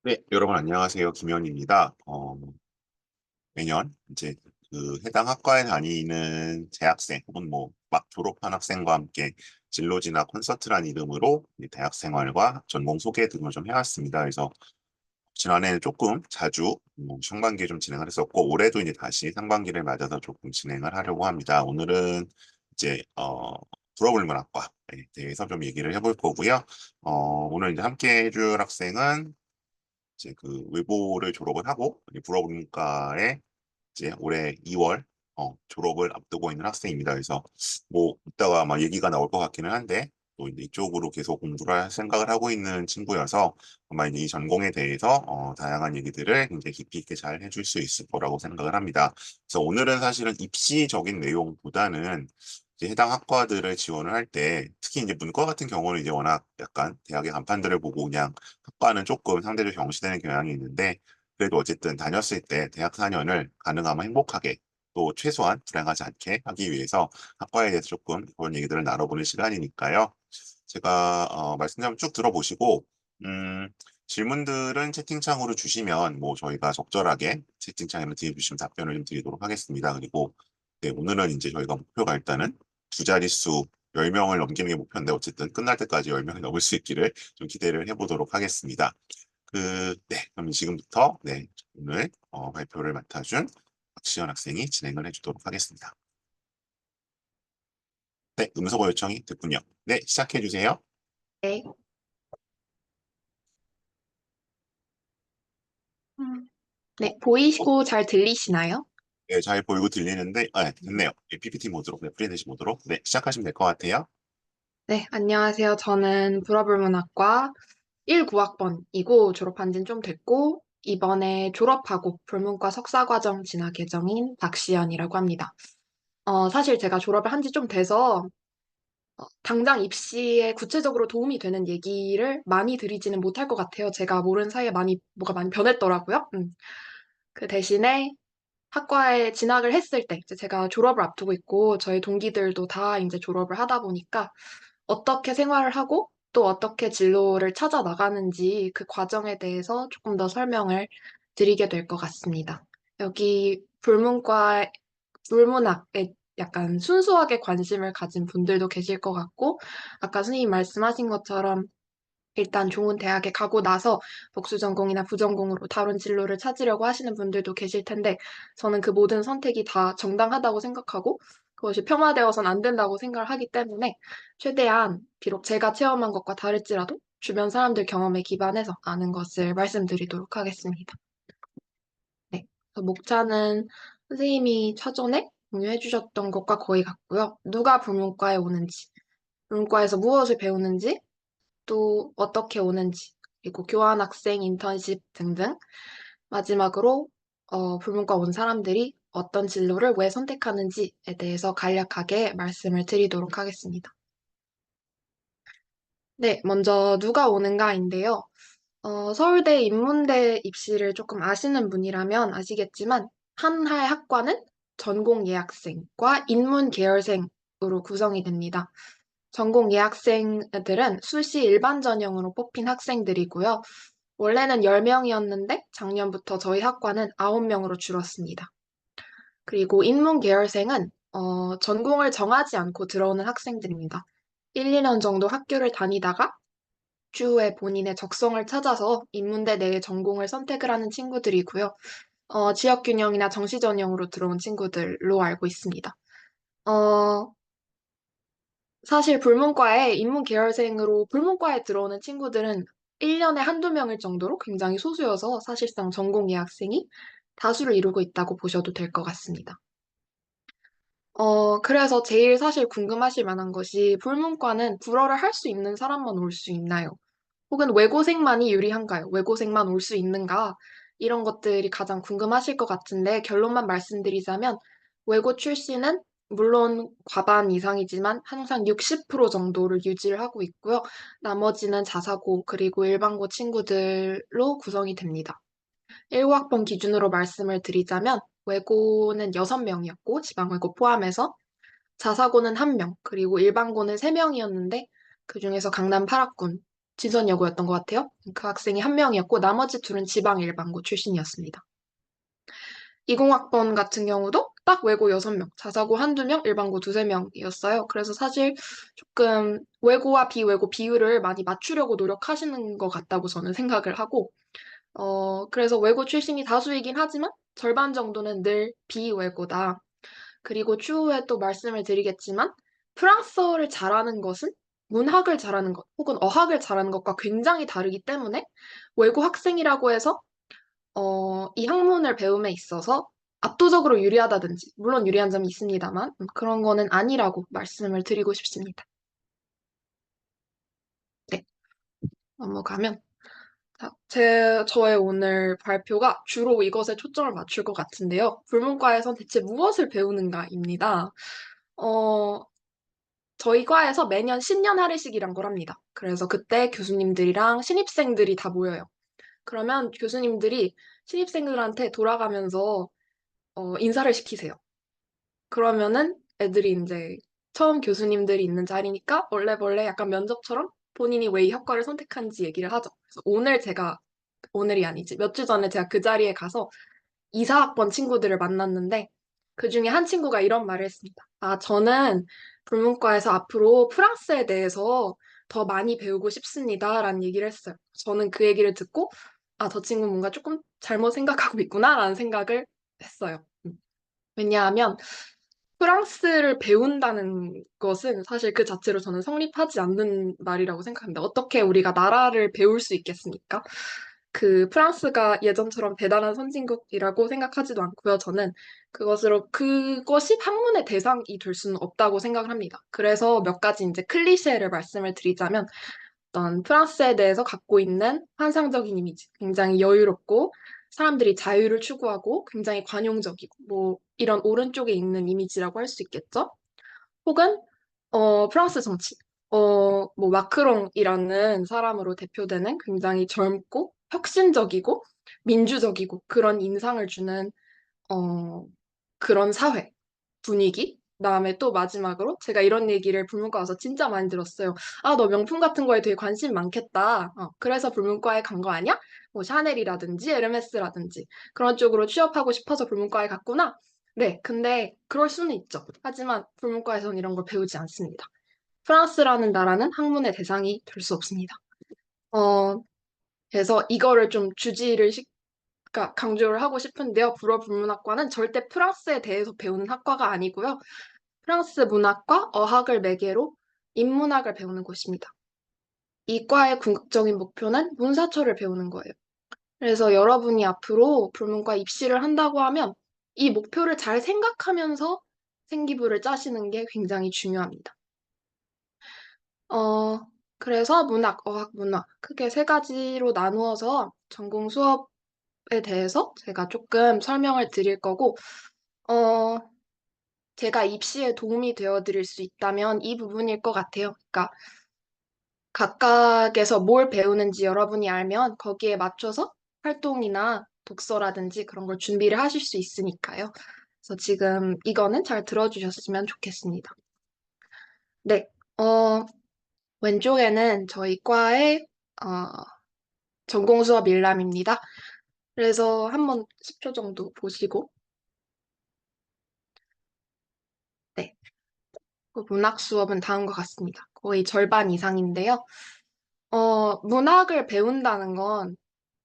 네, 여러분 안녕하세요. 김현입니다. 매년 이제 그 해당 학과에 다니는 재학생 혹은 뭐 막 졸업한 학생과 함께 진로지나 콘서트란 이름으로 이 대학 생활과 전공 소개 등을 좀 해왔습니다. 그래서 지난해는 조금 자주 상반기에 좀 진행을 했었고 올해도 이제 다시 상반기를 맞아서 조금 진행을 하려고 합니다. 오늘은 이제 불어불문학과에 대해서 좀 얘기를 해볼 거고요. 오늘 이제 함께 해줄 학생은 이제 그 외고를 졸업을 하고 이제 불어문과에 이제 올해 2월 졸업을 앞두고 있는 학생입니다. 그래서 뭐 이따가 아마 얘기가 나올 것 같기는 한데 또 이제 이쪽으로 계속 공부를 할 생각을 하고 있는 친구여서 아마 이제 이 전공에 대해서 다양한 얘기들을 굉장히 깊이 있게 잘 해줄 수 있을 거라고 생각을 합니다. 그래서 오늘은 사실은 입시적인 내용보다는 이제 해당 학과들을 지원을 할 때 특히 이제 문과 같은 경우는 이제 워낙 약간 대학의 간판들을 보고 그냥 학과는 조금 상대적으로 경시되는 경향이 있는데 그래도 어쨌든 다녔을 때 대학 4년을 가능하면 행복하게 또 최소한 불행하지 않게 하기 위해서 학과에 대해서 조금 그런 얘기들을 나눠보는 시간이니까요. 제가 말씀 좀 쭉 들어보시고 음, 질문들은 채팅창으로 주시면 뭐 저희가 적절하게 채팅창에 드려주시면 답변을 좀 드리도록 하겠습니다. 그리고 네, 오늘은 이제 저희가 목표가 일단은 두 자릿수 10명을 넘기는 게 목표인데 어쨌든 끝날 때까지 10명이 넘을 수 있기를 좀 기대를 해보도록 하겠습니다. 네, 그럼 지금부터 네, 오늘 발표를 맡아준 박시연 학생이 진행을 해주도록 하겠습니다. 네, 음소거 요청이 됐군요. 네, 시작해 주세요. 네. 네, 보이시고 잘 들리시나요? 네, 잘 보이고 들리는데, 네, 됐네요. 네, PPT 모드로, 네, 프레젠테이션 모드로. 네, 시작하시면 될 것 같아요. 네, 안녕하세요. 저는 불어불문학과 19학번이고 졸업한 지는 좀 됐고 이번에 졸업하고 불문과 석사과정 진학 예정인 박시연이라고 합니다. 사실 제가 졸업을 한 지 좀 돼서 당장 입시에 구체적으로 도움이 되는 얘기를 많이 드리지는 못할 것 같아요. 제가 모르는 사이에 뭐가 많이 변했더라고요. 그 대신에 학과에 진학을 했을 때, 이제 제가 졸업을 앞두고 있고, 저희 동기들도 다 이제 졸업을 하다 보니까, 어떻게 생활을 하고, 또 어떻게 진로를 찾아 나가는지 그 과정에 대해서 조금 더 설명을 드리게 될 것 같습니다. 여기 불문학에 약간 순수하게 관심을 가진 분들도 계실 것 같고, 아까 선생님 말씀하신 것처럼 일단 좋은 대학에 가고 나서 복수 전공이나 부전공으로 다른 진로를 찾으려고 하시는 분들도 계실 텐데, 저는 그 모든 선택이 다 정당하다고 생각하고, 그것이 폄하되어선 안 된다고 생각을 하기 때문에, 최대한, 비록 제가 체험한 것과 다를지라도, 주변 사람들 경험에 기반해서 아는 것을 말씀드리도록 하겠습니다. 네. 그래서 목차는 선생님이 사전에 공유해 주셨던 것과 거의 같고요. 누가 불문과에 오는지, 불문과에서 무엇을 배우는지, 또 어떻게 오는지, 그리고 교환학생, 인턴십 등등. 마지막으로 불문과 온 사람들이 어떤 진로를 왜 선택하는지에 대해서 간략하게 말씀을 드리도록 하겠습니다. 네, 먼저 누가 오는가인데요. 서울대 인문대 입시를 조금 아시는 분이라면 아시겠지만 한 해 학과는 전공 예학생과 인문 계열생으로 구성이 됩니다. 전공 예학생들은 수시 일반 전형으로 뽑힌 학생들이고요. 원래는 10명이었는데 작년부터 저희 학과는 9명으로 줄었습니다. 그리고 인문 계열생은 전공을 정하지 않고 들어오는 학생들입니다. 1, 2년 정도 학교를 다니다가 추후에 본인의 적성을 찾아서 인문대 내의 전공을 선택을 하는 친구들이고요. 지역 균형이나 정시 전형으로 들어온 친구들로 알고 있습니다. 어, 사실 불문과에 인문 계열생으로 불문과에 들어오는 친구들은 1년에 한두 명일 정도로 굉장히 소수여서 사실상 전공 예학생이 다수를 이루고 있다고 보셔도 될 것 같습니다. 그래서 제일 사실 궁금하실 만한 것이 불문과는 불어를 할 수 있는 사람만 올 수 있나요? 혹은 외고생만이 유리한가요? 외고생만 올 수 있는가? 이런 것들이 가장 궁금하실 것 같은데 결론만 말씀드리자면 외고 출신은 물론 과반 이상이지만 항상 60% 정도를 유지를 하고 있고요. 나머지는 자사고 그리고 일반고 친구들로 구성이 됩니다. 1학번 기준으로 말씀을 드리자면 외고는 6명이었고 지방외고 포함해서 자사고는 1명 그리고 일반고는 3명이었는데 그중에서 강남 8학군 진선여고였던 것 같아요. 그 학생이 한 명이었고 나머지 둘은 지방 일반고 출신이었습니다. 20학번 같은 경우도 딱 외고 6명, 자사고 한두 명, 일반고 두세 명이었어요. 그래서 사실 조금 외고와 비외고 비율을 많이 맞추려고 노력하시는 것 같다고 저는 생각을 하고, 그래서 외고 출신이 다수이긴 하지만 절반 정도는 늘 비외고다. 그리고 추후에 또 말씀을 드리겠지만 프랑스어를 잘하는 것은 문학을 잘하는 것 혹은 어학을 잘하는 것과 굉장히 다르기 때문에 외고 학생이라고 해서 이 학문을 배움에 있어서 압도적으로 유리하다든지 물론 유리한 점이 있습니다만 그런 거는 아니라고 말씀을 드리고 싶습니다. 네, 넘어가면 저의 오늘 발표가 주로 이것에 초점을 맞출 것 같은데요. 불문과에선 대체 무엇을 배우는가입니다. 어, 저희 과에서 매년 신년 할애식이란 걸 합니다. 그래서 그때 교수님들이랑 신입생들이 다 모여요. 그러면 교수님들이 신입생들한테 돌아가면서 인사를 시키세요. 그러면은 애들이 이제 처음 교수님들이 있는 자리니까 원래 약간 면접처럼 본인이 왜 이 학과를 선택한지 얘기를 하죠. 그래서 오늘이 아니지. 몇 주 전에 제가 그 자리에 가서 이사학번 친구들을 만났는데 그 중에 한 친구가 이런 말을 했습니다. 아, 저는 불문과에서 앞으로 프랑스에 대해서 더 많이 배우고 싶습니다. 라는 얘기를 했어요. 저는 그 얘기를 듣고 아, 저 친구 뭔가 조금 잘못 생각하고 있구나 라는 생각을 했어요. 왜냐하면 프랑스를 배운다는 것은 사실 그 자체로 저는 성립하지 않는 말이라고 생각합니다. 어떻게 우리가 나라를 배울 수 있겠습니까? 그 프랑스가 예전처럼 대단한 선진국이라고 생각하지도 않고요. 저는 그것이 학문의 대상이 될 수는 없다고 생각을 합니다. 그래서 몇 가지 이제 클리셰를 말씀을 드리자면 어떤 프랑스에 대해서 갖고 있는 환상적인 이미지, 굉장히 여유롭고 사람들이 자유를 추구하고 굉장히 관용적이고 뭐 이런 오른쪽에 있는 이미지라고 할 수 있겠죠. 혹은 프랑스 정치, 뭐 마크롱이라는 사람으로 대표되는 굉장히 젊고 혁신적이고 민주적이고 그런 인상을 주는 어, 그런 사회 분위기. 그다음에 또 마지막으로 제가 이런 얘기를 불문과 와서 진짜 많이 들었어요. 아, 너 명품 같은 거에 되게 관심 많겠다. 그래서 불문과에 간 거 아니야? 뭐 샤넬이라든지 에르메스라든지 그런 쪽으로 취업하고 싶어서 불문과에 갔구나. 네, 근데 그럴 수는 있죠. 하지만 불문과에서는 이런 걸 배우지 않습니다. 프랑스라는 나라는 학문의 대상이 될 수 없습니다. 어, 그래서 이거를 좀 그러니까 강조를 하고 싶은데요. 불어 불문학과는 절대 프랑스에 대해서 배우는 학과가 아니고요. 프랑스 문학과 어학을 매개로 인문학을 배우는 곳입니다. 이 과의 궁극적인 목표는 문사처를 배우는 거예요. 그래서 여러분이 앞으로 불문과 입시를 한다고 하면 이 목표를 잘 생각하면서 생기부를 짜시는 게 굉장히 중요합니다. 어, 그래서 문학, 어학, 문화 크게 세 가지로 나누어서 전공 수업에 대해서 제가 조금 설명을 드릴 거고, 어, 제가 입시에 도움이 되어 드릴 수 있다면 이 부분일 것 같아요. 그러니까 각각에서 뭘 배우는지 여러분이 알면 거기에 맞춰서 활동이나 독서라든지 그런 걸 준비를 하실 수 있으니까요. 그래서 지금 이거는 잘 들어주셨으면 좋겠습니다. 네, 왼쪽에는 저희 과의 어, 전공 수업 일람입니다. 그래서 한번 10초 정도 보시고, 네, 그 문학 수업은 다음과 같습니다. 거의 절반 이상인데요. 문학을 배운다는 건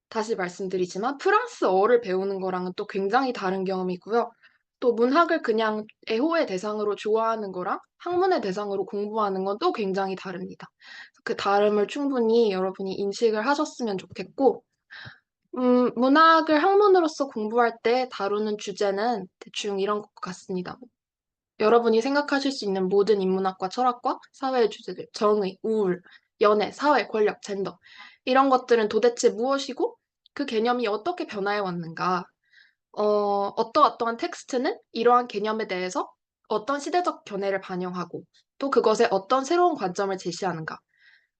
다시 말씀드리지만 프랑스어를 배우는 거랑은 또 굉장히 다른 경험이고요. 또 문학을 그냥 애호의 대상으로 좋아하는 거랑 학문의 대상으로 공부하는 건 또 굉장히 다릅니다. 그 다름을 충분히 여러분이 인식을 하셨으면 좋겠고, 문학을 학문으로서 공부할 때 다루는 주제는 대충 이런 것 같습니다. 여러분이 생각하실 수 있는 모든 인문학과 철학과 사회의 주제들, 정의, 우울, 연애, 사회, 권력, 젠더, 이런 것들은 도대체 무엇이고 그 개념이 어떻게 변화해 왔는가? 어떠어떠한 텍스트는 이러한 개념에 대해서 어떤 시대적 견해를 반영하고 또 그것에 어떤 새로운 관점을 제시하는가?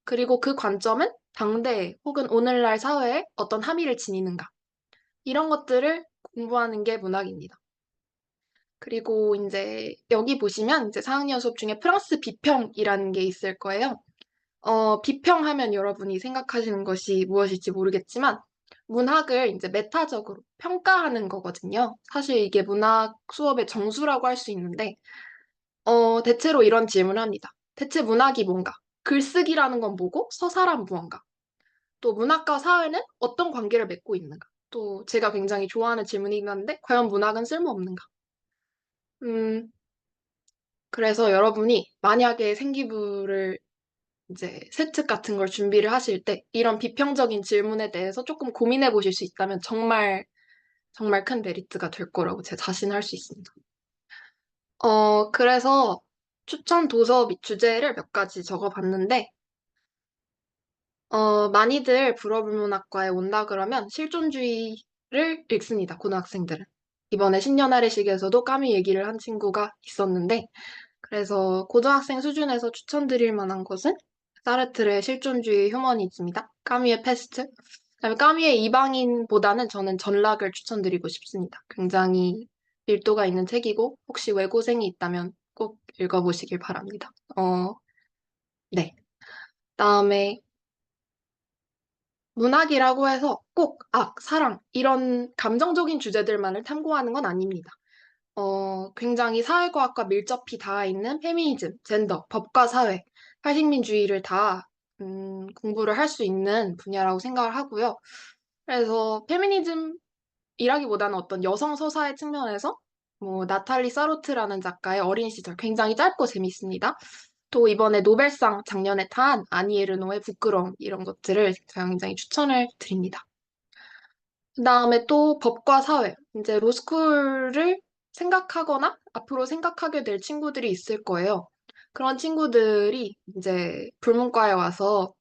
그리고 그 관점은 당대 혹은 오늘날 사회에 어떤 함의를 지니는가? 이런 것들을 공부하는 게 문학입니다. 그리고 이제 여기 보시면 이제 4학년 수업 중에 프랑스 비평이라는 게 있을 거예요. 비평하면 여러분이 생각하시는 것이 무엇일지 모르겠지만, 문학을 이제 메타적으로 평가하는 거거든요. 사실 이게 문학 수업의 정수라고 할 수 있는데, 대체로 이런 질문을 합니다. 대체 문학이 뭔가? 글쓰기라는 건 뭐고, 서사란 무언가? 또 문학과 사회는 어떤 관계를 맺고 있는가? 또 제가 굉장히 좋아하는 질문이긴 한데, 과연 문학은 쓸모없는가? 음, 그래서 여러분이 만약에 생기부를 이제 세특 같은 걸 준비를 하실 때 이런 비평적인 질문에 대해서 조금 고민해 보실 수 있다면 정말 정말 큰 메리트가 될 거라고 제 자신할 수 있습니다. 그래서 추천 도서 및 주제를 몇 가지 적어봤는데, 많이들 불어불문학과에 온다 그러면 실존주의를 읽습니다, 고등학생들은. 이번에 신년아래식에서도 까미 얘기를 한 친구가 있었는데, 그래서 고등학생 수준에서 추천드릴 만한 것은 사르트르의 실존주의 휴머니즘이다. 까미의 패스트. 그다음에 까미의 이방인보다는 저는 전락을 추천드리고 싶습니다. 굉장히 밀도가 있는 책이고 혹시 외고생이 있다면 꼭 읽어보시길 바랍니다. 네. 그다음에 문학이라고 해서 꼭 악, 사랑 이런 감정적인 주제들만을 탐구하는 건 아닙니다. 굉장히 사회과학과 밀접히 닿아 있는 페미니즘, 젠더, 법과 사회, 탈식민주의를 다 공부를 할 수 있는 분야라고 생각을 하고요. 그래서 페미니즘이라기보다는 어떤 여성 서사의 측면에서 뭐 나탈리 사로트라는 작가의 어린 시절 굉장히 짧고 재밌습니다. 또 이번에 노벨상 작년에 탄 아니 에르노의 부끄러움 이런 것들을 제가 굉장히 추천을 드립니다. 그다음에 또 법과 사회, 이제 로스쿨을 생각하거나 앞으로 생각하게 될 친구들이 있을 거예요. 그런 친구들이 이제 불문과에 와서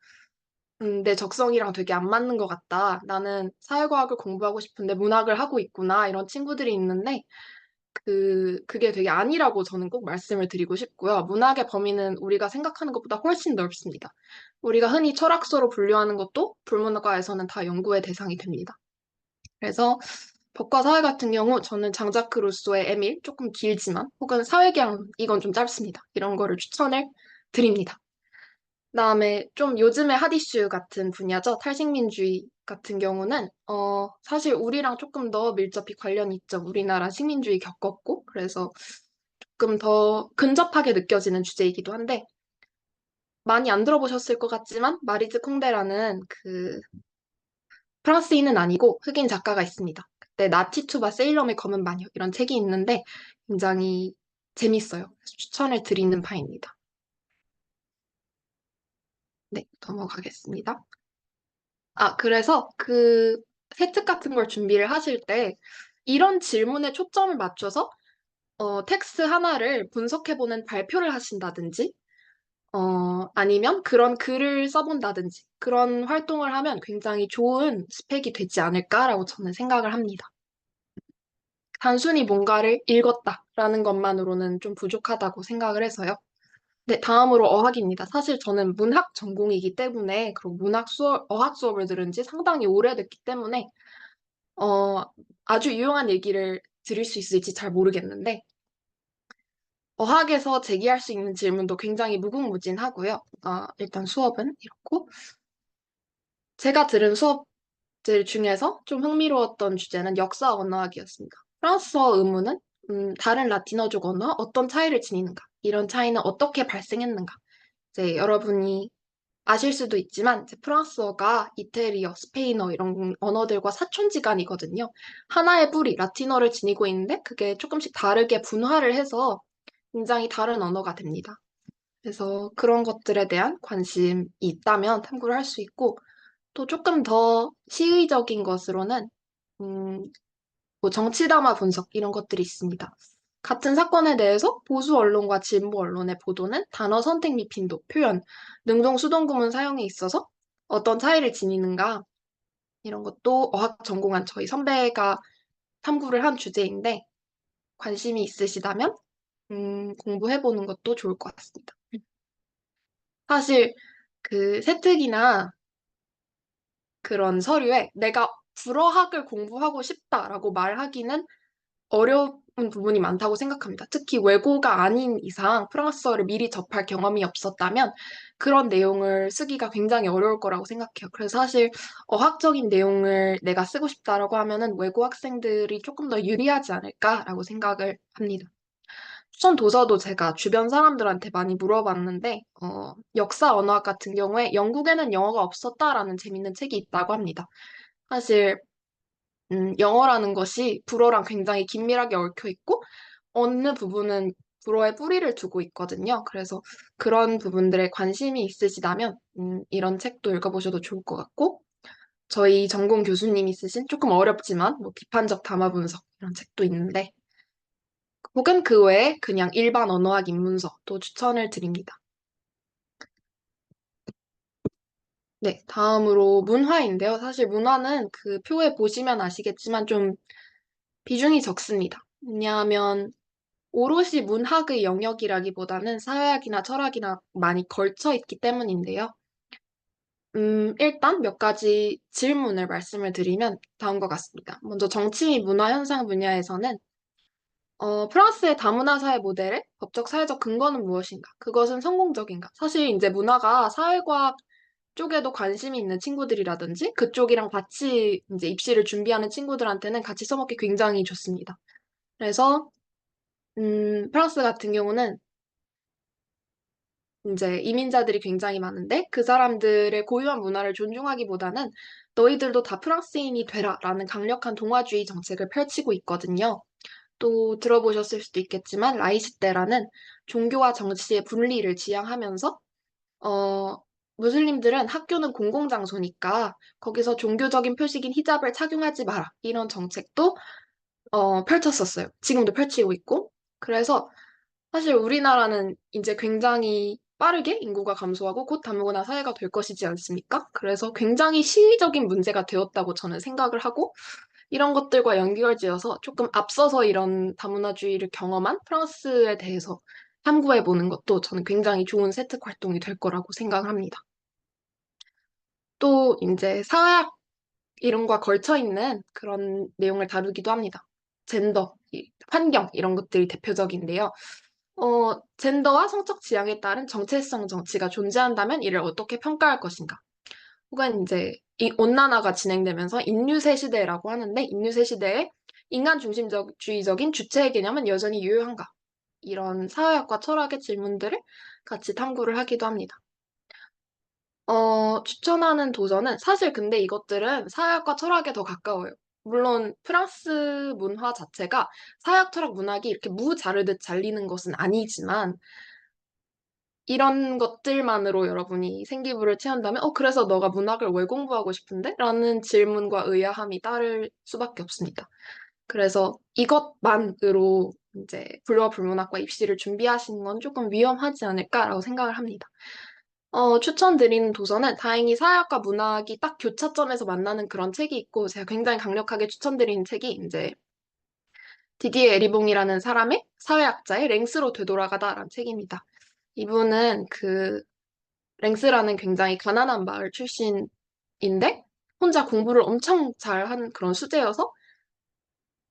내 적성이랑 되게 안 맞는 것 같다. 나는 사회과학을 공부하고 싶은데 문학을 하고 있구나. 이런 친구들이 있는데 그게 되게 아니라고 저는 꼭 말씀을 드리고 싶고요. 문학의 범위는 우리가 생각하는 것보다 훨씬 넓습니다. 우리가 흔히 철학서로 분류하는 것도 불문과에서는 다 연구의 대상이 됩니다. 그래서 법과 사회 같은 경우 저는 장자크 루소의 에밀 조금 길지만 혹은 사회계양 이건 좀 짧습니다. 이런 거를 추천을 드립니다. 그다음에 좀 요즘의 핫 이슈 같은 분야죠. 탈식민주의 같은 경우는 사실 우리랑 조금 더 밀접히 관련이 있죠. 우리나라 식민주의 겪었고 그래서 조금 더 근접하게 느껴지는 주제이기도 한데 많이 안 들어보셨을 것 같지만 마리즈 콩데라는 그 프랑스인은 아니고 흑인 작가가 있습니다. 그때 나치투바 세일럼의 검은 마녀 이런 책이 있는데 굉장히 재밌어요. 그래서 추천을 드리는 바입니다. 네, 넘어가겠습니다. 그래서 그 세특 같은 걸 준비를 하실 때 이런 질문에 초점을 맞춰서 텍스트 하나를 분석해보는 발표를 하신다든지 아니면 그런 글을 써본다든지 그런 활동을 하면 굉장히 좋은 스펙이 되지 않을까라고 저는 생각을 합니다. 단순히 뭔가를 읽었다라는 것만으로는 좀 부족하다고 생각을 해서요. 네, 다음으로 어학입니다. 사실 저는 문학 전공이기 때문에, 그리고 어학 수업을 들은 지 상당히 오래됐기 때문에, 어, 아주 유용한 얘기를 드릴 수 있을지 잘 모르겠는데, 어학에서 제기할 수 있는 질문도 굉장히 무궁무진하고요. 일단 수업은 이렇고, 제가 들은 수업들 중에서 좀 흥미로웠던 주제는 역사 언어학이었습니다. 프랑스어 의무는 다른 라틴어족 언어와 어떤 차이를 지니는가, 이런 차이는 어떻게 발생했는가. 이제 여러분이 아실 수도 있지만 이제 프랑스어가 이태리어, 스페인어 이런 언어들과 사촌지간이거든요. 하나의 뿌리, 라틴어를 지니고 있는데 그게 조금씩 다르게 분화를 해서 굉장히 다른 언어가 됩니다. 그래서 그런 것들에 대한 관심이 있다면 탐구를 할 수 있고 또 조금 더 시의적인 것으로는 음, 뭐 정치담화 분석 이런 것들이 있습니다. 같은 사건에 대해서 보수 언론과 진보 언론의 보도는 단어 선택 및 빈도, 표현, 능동 수동 구문 사용에 있어서 어떤 차이를 지니는가 이런 것도 어학 전공한 저희 선배가 탐구를 한 주제인데 관심이 있으시다면 공부해보는 것도 좋을 것 같습니다. 사실 그 세특이나 그런 서류에 내가 불어학을 공부하고 싶다라고 말하기는 부분이 많다고 생각합니다. 특히 외고가 아닌 이상 프랑스어를 미리 접할 경험이 없었다면 그런 내용을 쓰기가 굉장히 어려울 거라고 생각해요. 그래서 사실 어학적인 내용을 내가 쓰고 싶다라고 하면은 외고 학생들이 조금 더 유리하지 않을까라고 생각을 합니다. 추천 도서도 제가 주변 사람들한테 많이 물어봤는데, 역사 언어학 같은 경우에 영국에는 영어가 없었다라는 재밌는 책이 있다고 합니다. 사실 영어라는 것이 불어랑 굉장히 긴밀하게 얽혀 있고, 어느 부분은 불어에 뿌리를 두고 있거든요. 그래서 그런 부분들에 관심이 있으시다면, 이런 책도 읽어보셔도 좋을 것 같고, 저희 전공 교수님이 쓰신 조금 어렵지만, 뭐 비판적 담화 분석 이런 책도 있는데, 혹은 그 외에 그냥 일반 언어학 입문서도 추천을 드립니다. 네, 다음으로 문화인데요. 사실 문화는 그 표에 보시면 아시겠지만 좀 비중이 적습니다. 왜냐하면 오롯이 문학의 영역이라기보다는 사회학이나 철학이나 많이 걸쳐 있기 때문인데요. 일단 몇 가지 질문을 말씀을 드리면 다음과 같습니다. 먼저 정치 및 문화 현상 분야에서는 프랑스의 다문화 사회 모델의 법적 사회적 근거는 무엇인가? 그것은 성공적인가? 사실 이제 문화가 사회과학 쪽에도 관심이 있는 친구들이라든지 그쪽이랑 같이 이제 입시를 준비하는 친구들한테는 같이 써먹기 굉장히 좋습니다. 그래서 프랑스 같은 경우는 이제 이민자들이 굉장히 많은데 그 사람들의 고유한 문화를 존중하기보다는 너희들도 다 프랑스인이 되라라는 강력한 동아주의 정책을 펼치고 있거든요. 또 들어보셨을 수도 있겠지만 라이시대라는 종교와 정치의 분리를 지향하면서 어, 무슬림들은 학교는 공공장소니까 거기서 종교적인 표식인 히잡을 착용하지 마라. 이런 정책도 펼쳤었어요. 지금도 펼치고 있고. 그래서 사실 우리나라는 이제 굉장히 빠르게 인구가 감소하고 곧 다문화 사회가 될 것이지 않습니까? 그래서 굉장히 시의적인 문제가 되었다고 저는 생각을 하고 이런 것들과 연결지어서 조금 앞서서 이런 다문화주의를 경험한 프랑스에 대해서 탐구해 보는 것도 저는 굉장히 좋은 세특 활동이 될 거라고 생각을 합니다. 또 이제 사회학 이론과 걸쳐 있는 그런 내용을 다루기도 합니다. 젠더, 환경 이런 것들이 대표적인데요. 젠더와 성적 지향에 따른 정체성 정치가 존재한다면 이를 어떻게 평가할 것인가? 혹은 이제 이 온난화가 진행되면서 인류세 시대라고 하는데 인류세 시대에 인간 중심주의적인 주체의 개념은 여전히 유효한가? 이런 사회학과 철학의 질문들을 같이 탐구를 하기도 합니다. 추천하는 도서는 사실 근데 이것들은 사회학과 철학에 더 가까워요. 물론 프랑스 문화 자체가 사회학, 철학, 문학이 이렇게 무 자르듯 잘리는 것은 아니지만 이런 것들만으로 여러분이 생기부를 채운다면, 그래서 너가 문학을 왜 공부하고 싶은데? 라는 질문과 의아함이 따를 수밖에 없습니다. 그래서 이것만으로 이제 불과 불문학과 입시를 준비하시는 건 조금 위험하지 않을까라고 생각을 합니다. 추천드리는 도서는 다행히 사회학과 문학이 딱 교차점에서 만나는 그런 책이 있고, 제가 굉장히 강력하게 추천드리는 책이 이제 디디에 에리봉이라는 사람의 사회학자의 랭스로 되돌아가다라는 책입니다. 이분은 그 랭스라는 굉장히 가난한 마을 출신인데 혼자 공부를 엄청 잘한 그런 수재여서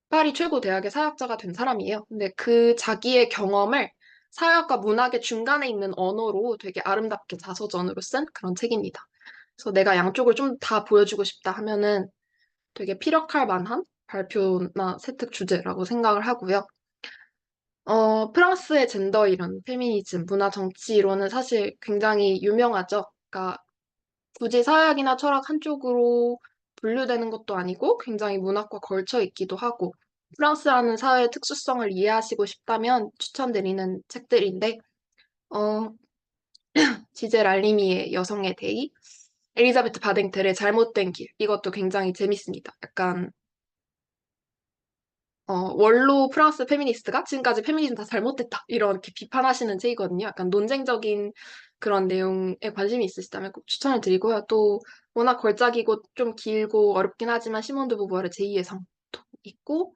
파리 최고 대학의 사학자가 된 사람이에요. 근데 그 자기의 경험을 사회학과 문학의 중간에 있는 언어로 되게 아름답게 자서전으로 쓴 그런 책입니다. 그래서 내가 양쪽을 좀 다 보여주고 싶다 하면은 되게 피력할 만한 발표나 세특 주제라고 생각을 하고요. 프랑스의 젠더 이론, 페미니즘, 문화 정치 이론은 사실 굉장히 유명하죠. 그러니까 굳이 사회학이나 철학 한쪽으로 분류되는 것도 아니고 굉장히 문학과 걸쳐 있기도 하고 프랑스라는 사회의 특수성을 이해하시고 싶다면 추천드리는 책들인데 어, 지젤 알리미의 여성의 대의, 엘리자베트 바댕텔의 잘못된 길 이것도 굉장히 재밌습니다. 약간 원로 프랑스 페미니스트가 지금까지 페미니즘 다 잘못됐다 이렇게 비판하시는 책이거든요. 약간 논쟁적인 그런 내용에 관심이 있으시다면 꼭 추천을 드리고요. 또 워낙 걸작이고 좀 길고 어렵긴 하지만 시몬 드 보부아르 제2의 성도 있고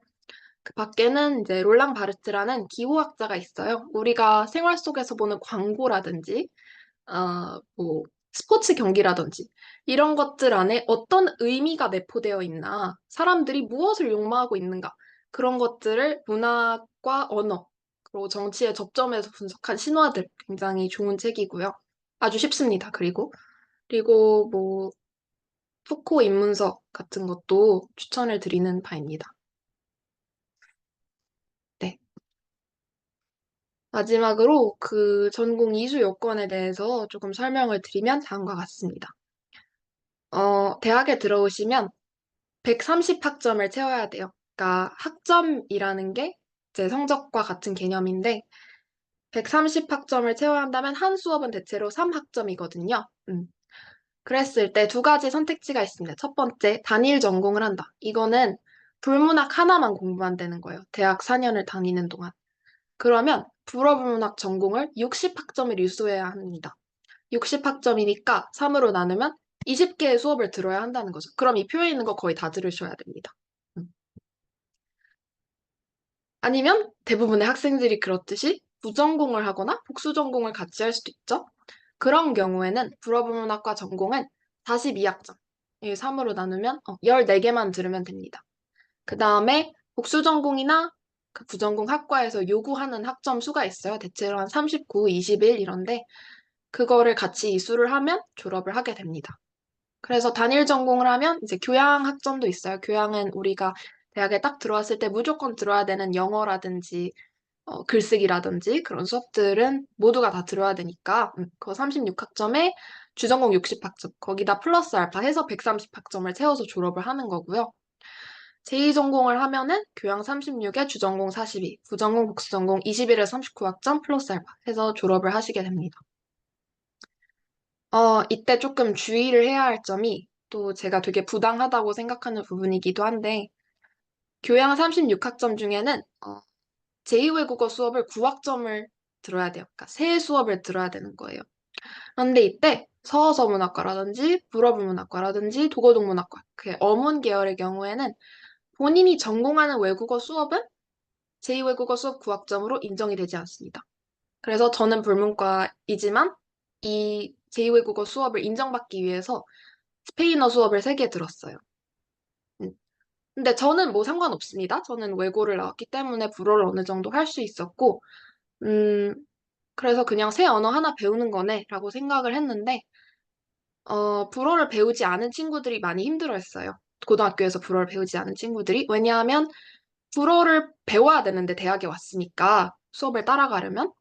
그 밖에는 이제 롤랑 바르트라는 기호학자가 있어요. 우리가 생활 속에서 보는 광고라든지 뭐 스포츠 경기라든지 이런 것들 안에 어떤 의미가 내포되어 있나, 사람들이 무엇을 욕망하고 있는가, 그런 것들을 문학과 언어, 그리고 정치의 접점에서 분석한 신화들 굉장히 좋은 책이고요. 아주 쉽습니다. 그리고 뭐 푸코 입문서 같은 것도 추천을 드리는 바입니다. 네. 마지막으로 그 전공 이수 요건에 대해서 조금 설명을 드리면 다음과 같습니다. 대학에 들어오시면 130학점을 채워야 돼요. 그러니까 학점이라는 게 제 성적과 같은 개념인데 130학점을 채워야 한다면 한 수업은 대체로 3학점이거든요. 그랬을 때 두 가지 선택지가 있습니다. 첫 번째, 단일 전공을 한다. 이거는 불문학 하나만 공부만 되는 거예요. 대학 4년을 다니는 동안. 그러면 불어불문학 전공을 60학점을 이수해야 합니다. 60학점이니까 3으로 나누면 20개의 수업을 들어야 한다는 거죠. 그럼 이 표에 있는 거 거의 다 들으셔야 됩니다. 음. 아니면 대부분의 학생들이 그렇듯이 부전공을 하거나 복수전공을 같이 할 수도 있죠. 그런 경우에는 불어불문학과 전공은 42학점, 3으로 나누면 14개만 들으면 됩니다. 그 다음에 복수전공이나 그 부전공 학과에서 요구하는 학점 수가 있어요. 대체로 한 39, 21 이런데 그거를 같이 이수를 하면 졸업을 하게 됩니다. 그래서 단일 전공을 하면 이제 교양 학점도 있어요. 교양은 우리가 대학에 딱 들어왔을 때 무조건 들어야 되는 영어라든지 글쓰기라든지 그런 수업들은 모두가 다 들어야 되니까 그거 36학점에 주전공 60학점 거기다 플러스 알파 해서 130학점을 채워서 졸업을 하는 거고요. 제2전공을 하면은 교양 36에 주전공 42, 부전공 복수전공 21에 39학점 플러스 알파 해서 졸업을 하시게 됩니다. 이때 조금 주의를 해야 할 점이 또 제가 되게 부당하다고 생각하는 부분이기도 한데 교양 36학점 중에는 제2외국어 수업을 9학점을 들어야 돼요. 그러니까 세 수업을 들어야 되는 거예요. 그런데 이때 서어서문학과라든지 불어불문학과라든지 도고동문학과 그 어문 계열의 경우에는 본인이 전공하는 외국어 수업은 제2외국어 수업 9학점으로 인정이 되지 않습니다. 그래서 저는 불문과이지만 이 제2외국어 수업을 인정받기 위해서 스페인어 수업을 3개 들었어요. 음. 근데 저는 뭐 상관없습니다. 저는 외고를 나왔기 때문에 불어를 어느 정도 할 수 있었고, 음, 그래서 그냥 새 언어 하나 배우는 거네라고 생각을 했는데, 불어를 배우지 않은 친구들이 많이 힘들어했어요. 고등학교에서 불어를 배우지 않은 친구들이. 왜냐하면 불어를 배워야 되는데 대학에 왔으니까 수업을 따라가려면.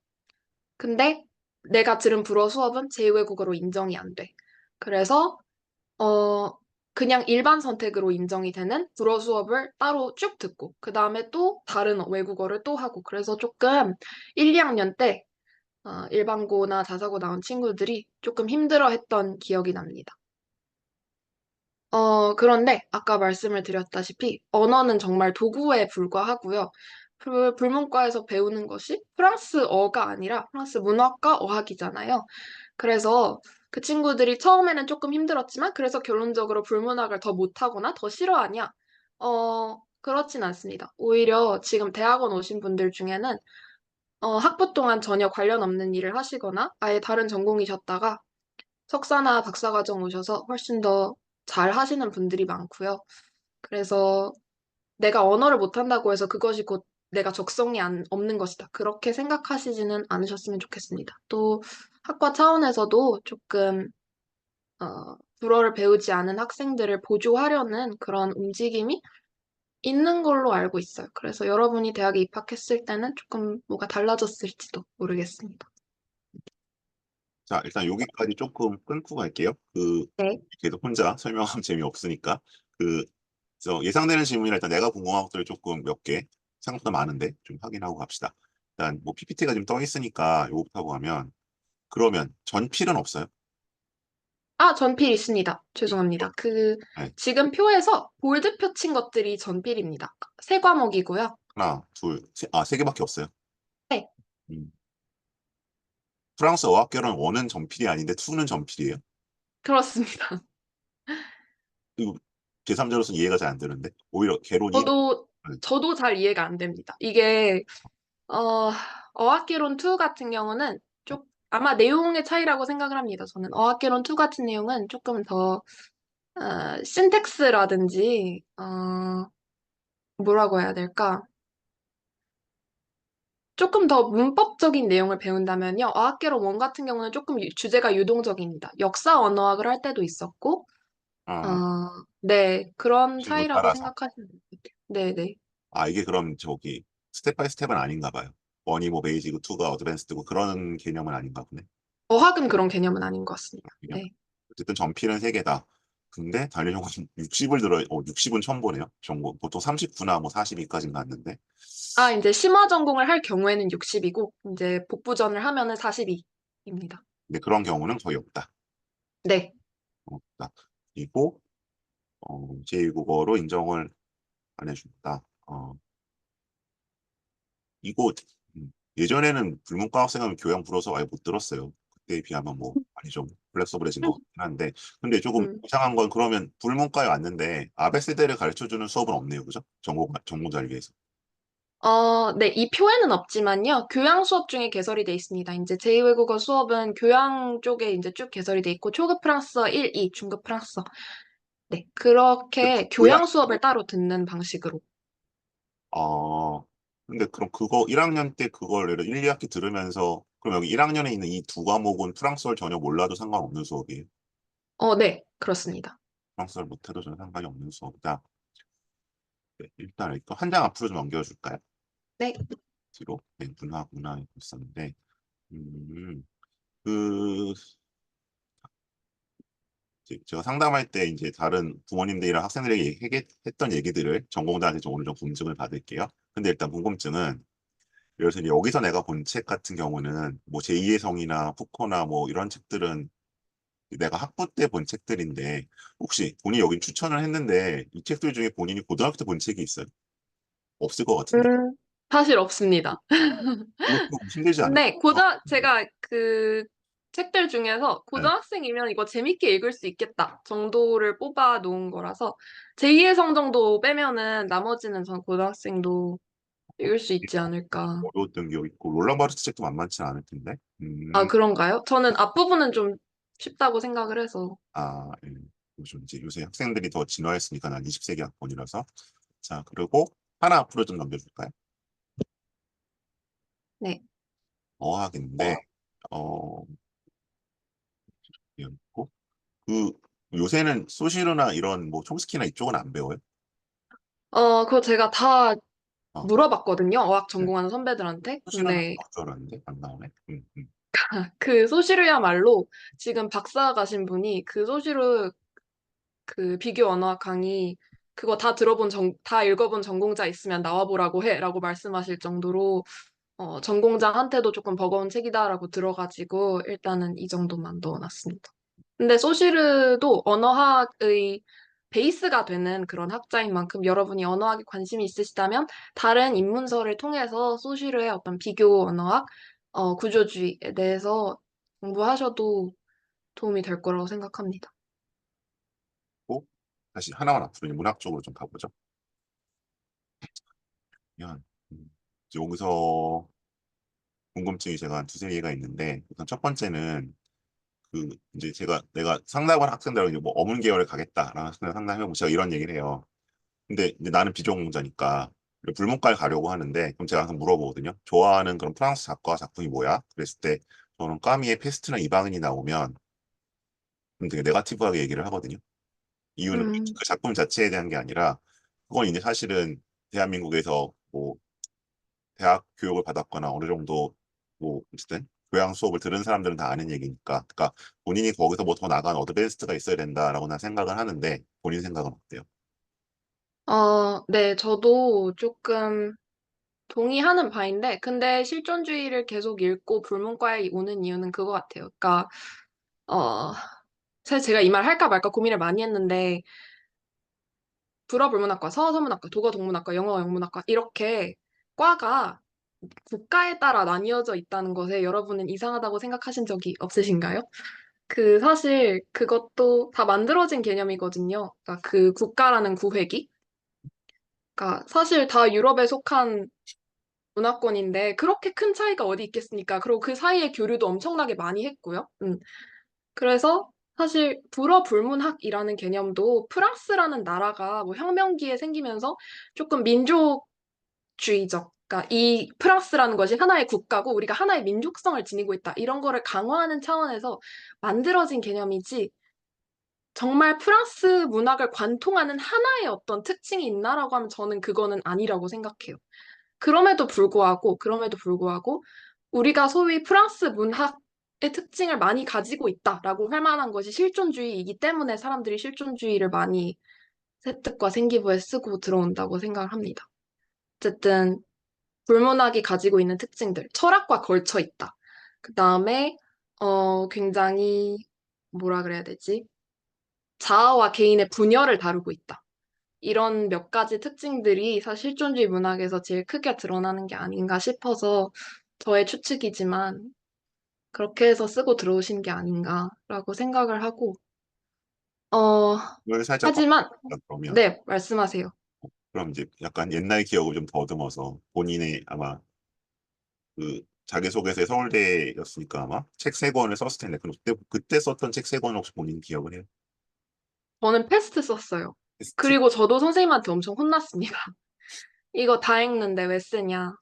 근데 내가 들은 불어 수업은 제2외국어로 인정이 안 돼. 그래서 어, 그냥 일반 선택으로 인정이 되는 불어 수업을 따로 쭉 듣고, 그 다음에 또 다른 외국어를 또 하고, 그래서 조금 1, 2학년 때 일반고나 자사고 나온 친구들이 조금 힘들어 했던 기억이 납니다. 그런데 아까 말씀을 드렸다시피 언어는 정말 도구에 불과하고요. 불문과에서 배우는 것이 프랑스어가 아니라 프랑스 문학과 어학이잖아요. 그래서 그 친구들이 처음에는 조금 힘들었지만 그래서 결론적으로 불문학을 더 못하거나 더 싫어하냐? 그렇진 않습니다. 오히려 지금 대학원 오신 분들 중에는 학부 동안 전혀 관련 없는 일을 하시거나 아예 다른 전공이셨다가 석사나 박사과정 오셔서 훨씬 더 잘 하시는 분들이 많고요. 그래서 내가 언어를 못한다고 해서 그것이 곧 내가 적성이 없는 것이다. 그렇게 생각하시지는 않으셨으면 좋겠습니다. 또 학과 차원에서도 조금 불어를 배우지 않은 학생들을 보조하려는 그런 움직임이 있는 걸로 알고 있어요. 그래서 여러분이 대학에 입학했을 때는 조금 뭐가 달라졌을지도 모르겠습니다. 자, 일단 여기까지 조금 끊고 갈게요. 네. 계속 혼자 설명하면 재미없으니까. 그, 그래서 예상되는 질문이라 일단 내가 궁금한 것들을 조금 몇 개, 생각보다 많은데 좀 확인하고 갑시다. 일단 뭐 PPT가 지금 떠 있으니까 요거부터 하고 가면, 그러면 전필은 없어요? 아, 전필 있습니다. 죄송합니다. 네. 지금 표에서 볼드표 친 것들이 전필입니다. 세 과목이고요. 하나, 둘, 세 개밖에 없어요. 네, 음. 프랑스 어학결은 1은 전필이 아닌데 2는 전필이에요? 그렇습니다. 이거 제3자로서는 이해가 잘 안 되는데 오히려 개론 1. 저도, 저도 잘 이해가 안 됩니다. 이게, 어, 어학개론 2 같은 경우는 아마 내용의 차이라고 생각을 합니다. 저는 어학개론 2 같은 내용은 조금 더, 신텍스라든지, 뭐라고 해야 될까? 조금 더 문법적인 내용을 배운다면요. 어학개론 원 같은 경우는 조금 주제가 유동적입니다. 역사 언어학을 할 때도 있었고, 어, 아, 네, 그런 식으로 차이라고 따라서. 생각하시면 될 것 같아요. 네네. 아, 이게 그럼 저기 스텝 바이 스텝은 아닌가 봐요. 원이 뭐 베이직이고 투가 어드밴스드고 그런 개념은 아닌가 보네. 어학은 그런 개념은 아닌 것 같습니다. 그냥 네. 어쨌든 전필은 세 개다. 근데 단일용어는 60을 60은 처음 보네요. 전공 보통 39나 뭐 42까지는 갔는데. 아, 이제 심화 전공을 할 경우에는 60이고, 이제 복부전을 하면은 42입니다. 근데 그런 경우는 거의 없다. 네. 없다. 그리고 제2국어로 인정을 안 해준다. 이거 예전에는 불문과 학생하면 교양 불어서 아예 못 들었어요. 그때에 비하면 뭐 많이 좀 플렉서블해진 것 같긴 한데, 근데 조금 음. 이상한 건 그러면 불문과에 왔는데 아베세대를 가르쳐주는 수업은 없네요, 그죠? 전공 자료에서. 네, 이 표에는 없지만요. 교양 수업 중에 개설이 돼 있습니다. 이제 제2외국어 수업은 교양 쪽에 이제 쭉 개설이 돼 있고, 초급 프랑스어 1, 2, 중급 프랑스어. 네, 그렇게 교양 교양 수업을 따로 듣는 방식으로. 어 근데 그럼 그거 1학년 때 그걸 예를 1, 2학기 들으면서 그럼 여기 1학년에 있는 이 두 과목은 프랑스어를 전혀 몰라도 상관없는 수업이에요. 네, 그렇습니다. 프랑스어를 못해도 전혀 상관이 없는 수업이다. 네, 일단 이거 한 장 앞으로 좀 넘겨줄까요? 네. 뒤로. 네, 문화 있었는데. 음, 그, 제가 상담할 때 이제 다른 부모님들이랑 학생들에게 했던 얘기들을 전공자한테 좀 오늘 좀 검증을 받을게요. 근데 일단 궁금증은, 예를 들어서 여기서 내가 본 책 같은 경우는 뭐 제2의 성이나 푸코나 뭐 이런 책들은 내가 학부 때 본 책들인데, 혹시 본인이 여기 추천을 했는데 이 책들 중에 본인이 고등학교 때 본 책이 있어요? 없을 것 같은데. 사실 없습니다. 이거 좀 힘들지 않아요? 근데 제가 그 책들 중에서 네. 고등학생이면 이거 재밌게 읽을 수 있겠다 정도를 뽑아 놓은 거라서 제2의 성 정도 빼면은 나머지는 전 고등학생도 읽을 수 있지 않을까. 어려웠던 기억 있고 롤랑 바르트 책도 만만치 않을 텐데. 아, 그런가요? 저는 앞부분은 좀 쉽다고 생각을 해서. 예. 요즘 이제 요새 학생들이 더 진화했으니까 난 20세기 학번이라서. 자, 그리고 하나 앞으로 좀 넘겨줄까요? 네. 어학인데, 어, 있고 그, 요새는 소시르나 이런 뭐 촘스키나 이쪽은 안 배워요? 그거 제가 다 어, 물어봤거든요. 어학 네. 전공하는 선배들한테. 소시르는 근데 나올 줄 알았는데 안 나오네. 그 소시르야말로 지금 박사 가신 분이 그 소시르 그 비교 언어학 강의 그거 다 읽어본 전공자 있으면 나와보라고 해라고 말씀하실 정도로 전공자한테도 조금 버거운 책이다라고 들어가지고 일단은 이 정도만 넣어놨습니다. 근데 소시르도 언어학의 베이스가 되는 그런 학자인 만큼 여러분이 언어학에 관심이 있으시다면 다른 입문서를 통해서 소시르의 어떤 비교 언어학, 구조주의에 대해서 공부하셔도 도움이 될 거라고 생각합니다. 고 다시 하나만 앞으로 이제 문학 쪽으로 좀 가보죠. 그냥 여기서 궁금증이 제가 한 두세 개가 있는데 우선 첫 번째는 이제 내가 상담을 학생들하고 이제 뭐 어문 계열을 가겠다라는 학생들 상담해보고 제가 이런 얘기를 해요. 근데 이제 나는 비전공자니까 불문과를 가려고 하는데 그럼 제가 항상 물어보거든요. 좋아하는 그런 프랑스 작가 작품이 뭐야? 그랬을 때 저는 까미의 페스트나 이방인이 나오면 되게 네거티브하게 얘기를 하거든요. 이유는 음, 그 작품 자체에 대한 게 아니라 그건 이제 사실은 대한민국에서 뭐 대학 교육을 받았거나 어느 정도 뭐 어쨌든 교양 수업을 들은 사람들은 다 아는 얘기니까 그러니까 본인이 거기서 뭐 더 나간 어드밴스드가 있어야 된다라고 난 생각을 하는데 본인 생각은 어때요? 네, 저도 조금 동의하는 바인데, 근데 실존주의를 계속 읽고 불문과에 오는 이유는 그거 같아요. 그러니까, 어, 사실 제가 이 말 할까 말까 고민을 많이 했는데, 불어불문학과, 서서문학과, 독어동문학과, 영어영문학과, 이렇게 과가 국가에 따라 나뉘어져 있다는 것에 여러분은 이상하다고 생각하신 적이 없으신가요? 사실 그것도 다 만들어진 개념이거든요. 그러니까 그 국가라는 구획이. 그러니까 사실 다 유럽에 속한 문화권인데 그렇게 큰 차이가 어디 있겠습니까? 그리고 그 사이에 교류도 엄청나게 많이 했고요. 그래서 사실 불어불문학이라는 개념도 프랑스라는 나라가 뭐 혁명기에 생기면서 조금 민족주의적, 그러니까 이 프랑스라는 것이 하나의 국가고 우리가 하나의 민족성을 지니고 있다. 이런 거를 강화하는 차원에서 만들어진 개념이지 정말 프랑스 문학을 관통하는 하나의 어떤 특징이 있나라고 하면 저는 그거는 아니라고 생각해요. 그럼에도 불구하고 우리가 소위 프랑스 문학의 특징을 많이 가지고 있다라고 할 만한 것이 실존주의이기 때문에 사람들이 실존주의를 많이 세특과 생기부에 쓰고 들어온다고 생각을 합니다. 어쨌든 불문학이 가지고 있는 특징들, 철학과 걸쳐 있다. 그 다음에 굉장히 뭐라 그래야 되지? 자아와 개인의 분열을 다루고 있다. 이런 몇 가지 특징들이 사실 실존주의 문학에서 제일 크게 드러나는 게 아닌가 싶어서 저의 추측이지만 그렇게 해서 쓰고 들어오신 게 아닌가라고 생각을 하고, 어, 이걸 살짝 하지만, 바꿔볼까, 그러면 네, 말씀하세요. 그럼 이제 약간 옛날 기억을 좀 더듬어서 본인의 아마 그 자기소개서에 서울대였으니까 아마 책 세 권을 썼을 텐데 그때 썼던 책 세 권을 혹시 본인 기억을 해요? 저는 패스트 썼어요. 테스트. 그리고 저도 선생님한테 엄청 혼났습니다. 이거 다 읽는데 왜 쓰냐.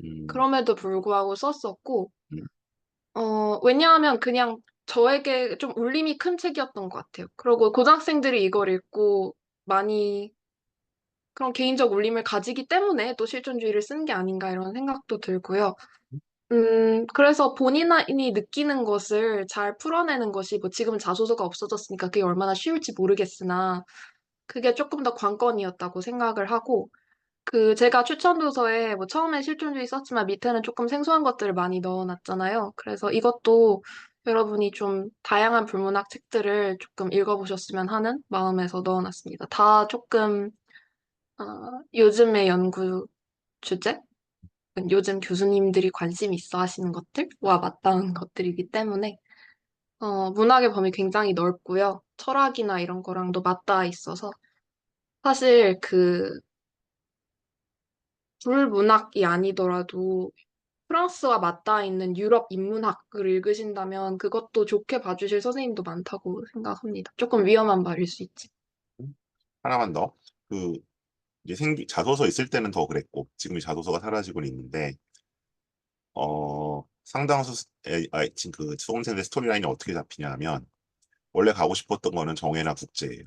음, 그럼에도 불구하고 썼었고, 음, 왜냐하면 그냥 저에게 좀 울림이 큰 책이었던 것 같아요. 그리고 고등학생들이 이걸 읽고 많이 그런 개인적 울림을 가지기 때문에 또 실존주의를 쓴 게 아닌가 이런 생각도 들고요. 그래서 본인이 느끼는 것을 잘 풀어내는 것이 뭐 지금 자소서가 없어졌으니까 그게 얼마나 쉬울지 모르겠으나 그게 조금 더 관건이었다고 생각을 하고 그 제가 추천 도서에 뭐 처음에 실존주의 썼지만 밑에는 조금 생소한 것들을 많이 넣어놨잖아요. 그래서 이것도 여러분이 좀 다양한 불문학 책들을 조금 읽어보셨으면 하는 마음에서 넣어놨습니다. 다 조금 요즘의 연구 주제? 요즘 교수님들이 관심 있어 하시는 것들과 맞닿은 것들이기 때문에 문학의 범위 굉장히 넓고요. 철학이나 이런 거랑도 맞닿아 있어서 사실 그 불문학이 아니더라도 프랑스와 맞닿아 있는 유럽 인문학을 읽으신다면 그것도 좋게 봐주실 선생님도 많다고 생각합니다. 조금 위험한 말일 수 있지. 하나만 더. 그 이제 자소서 있을 때는 더 그랬고 지금 자소서가 사라지고 있는데 상당수 지금 그 수험생들 스토리라인이 어떻게 잡히냐면 원래 가고 싶었던 거는 정예나 국제예요.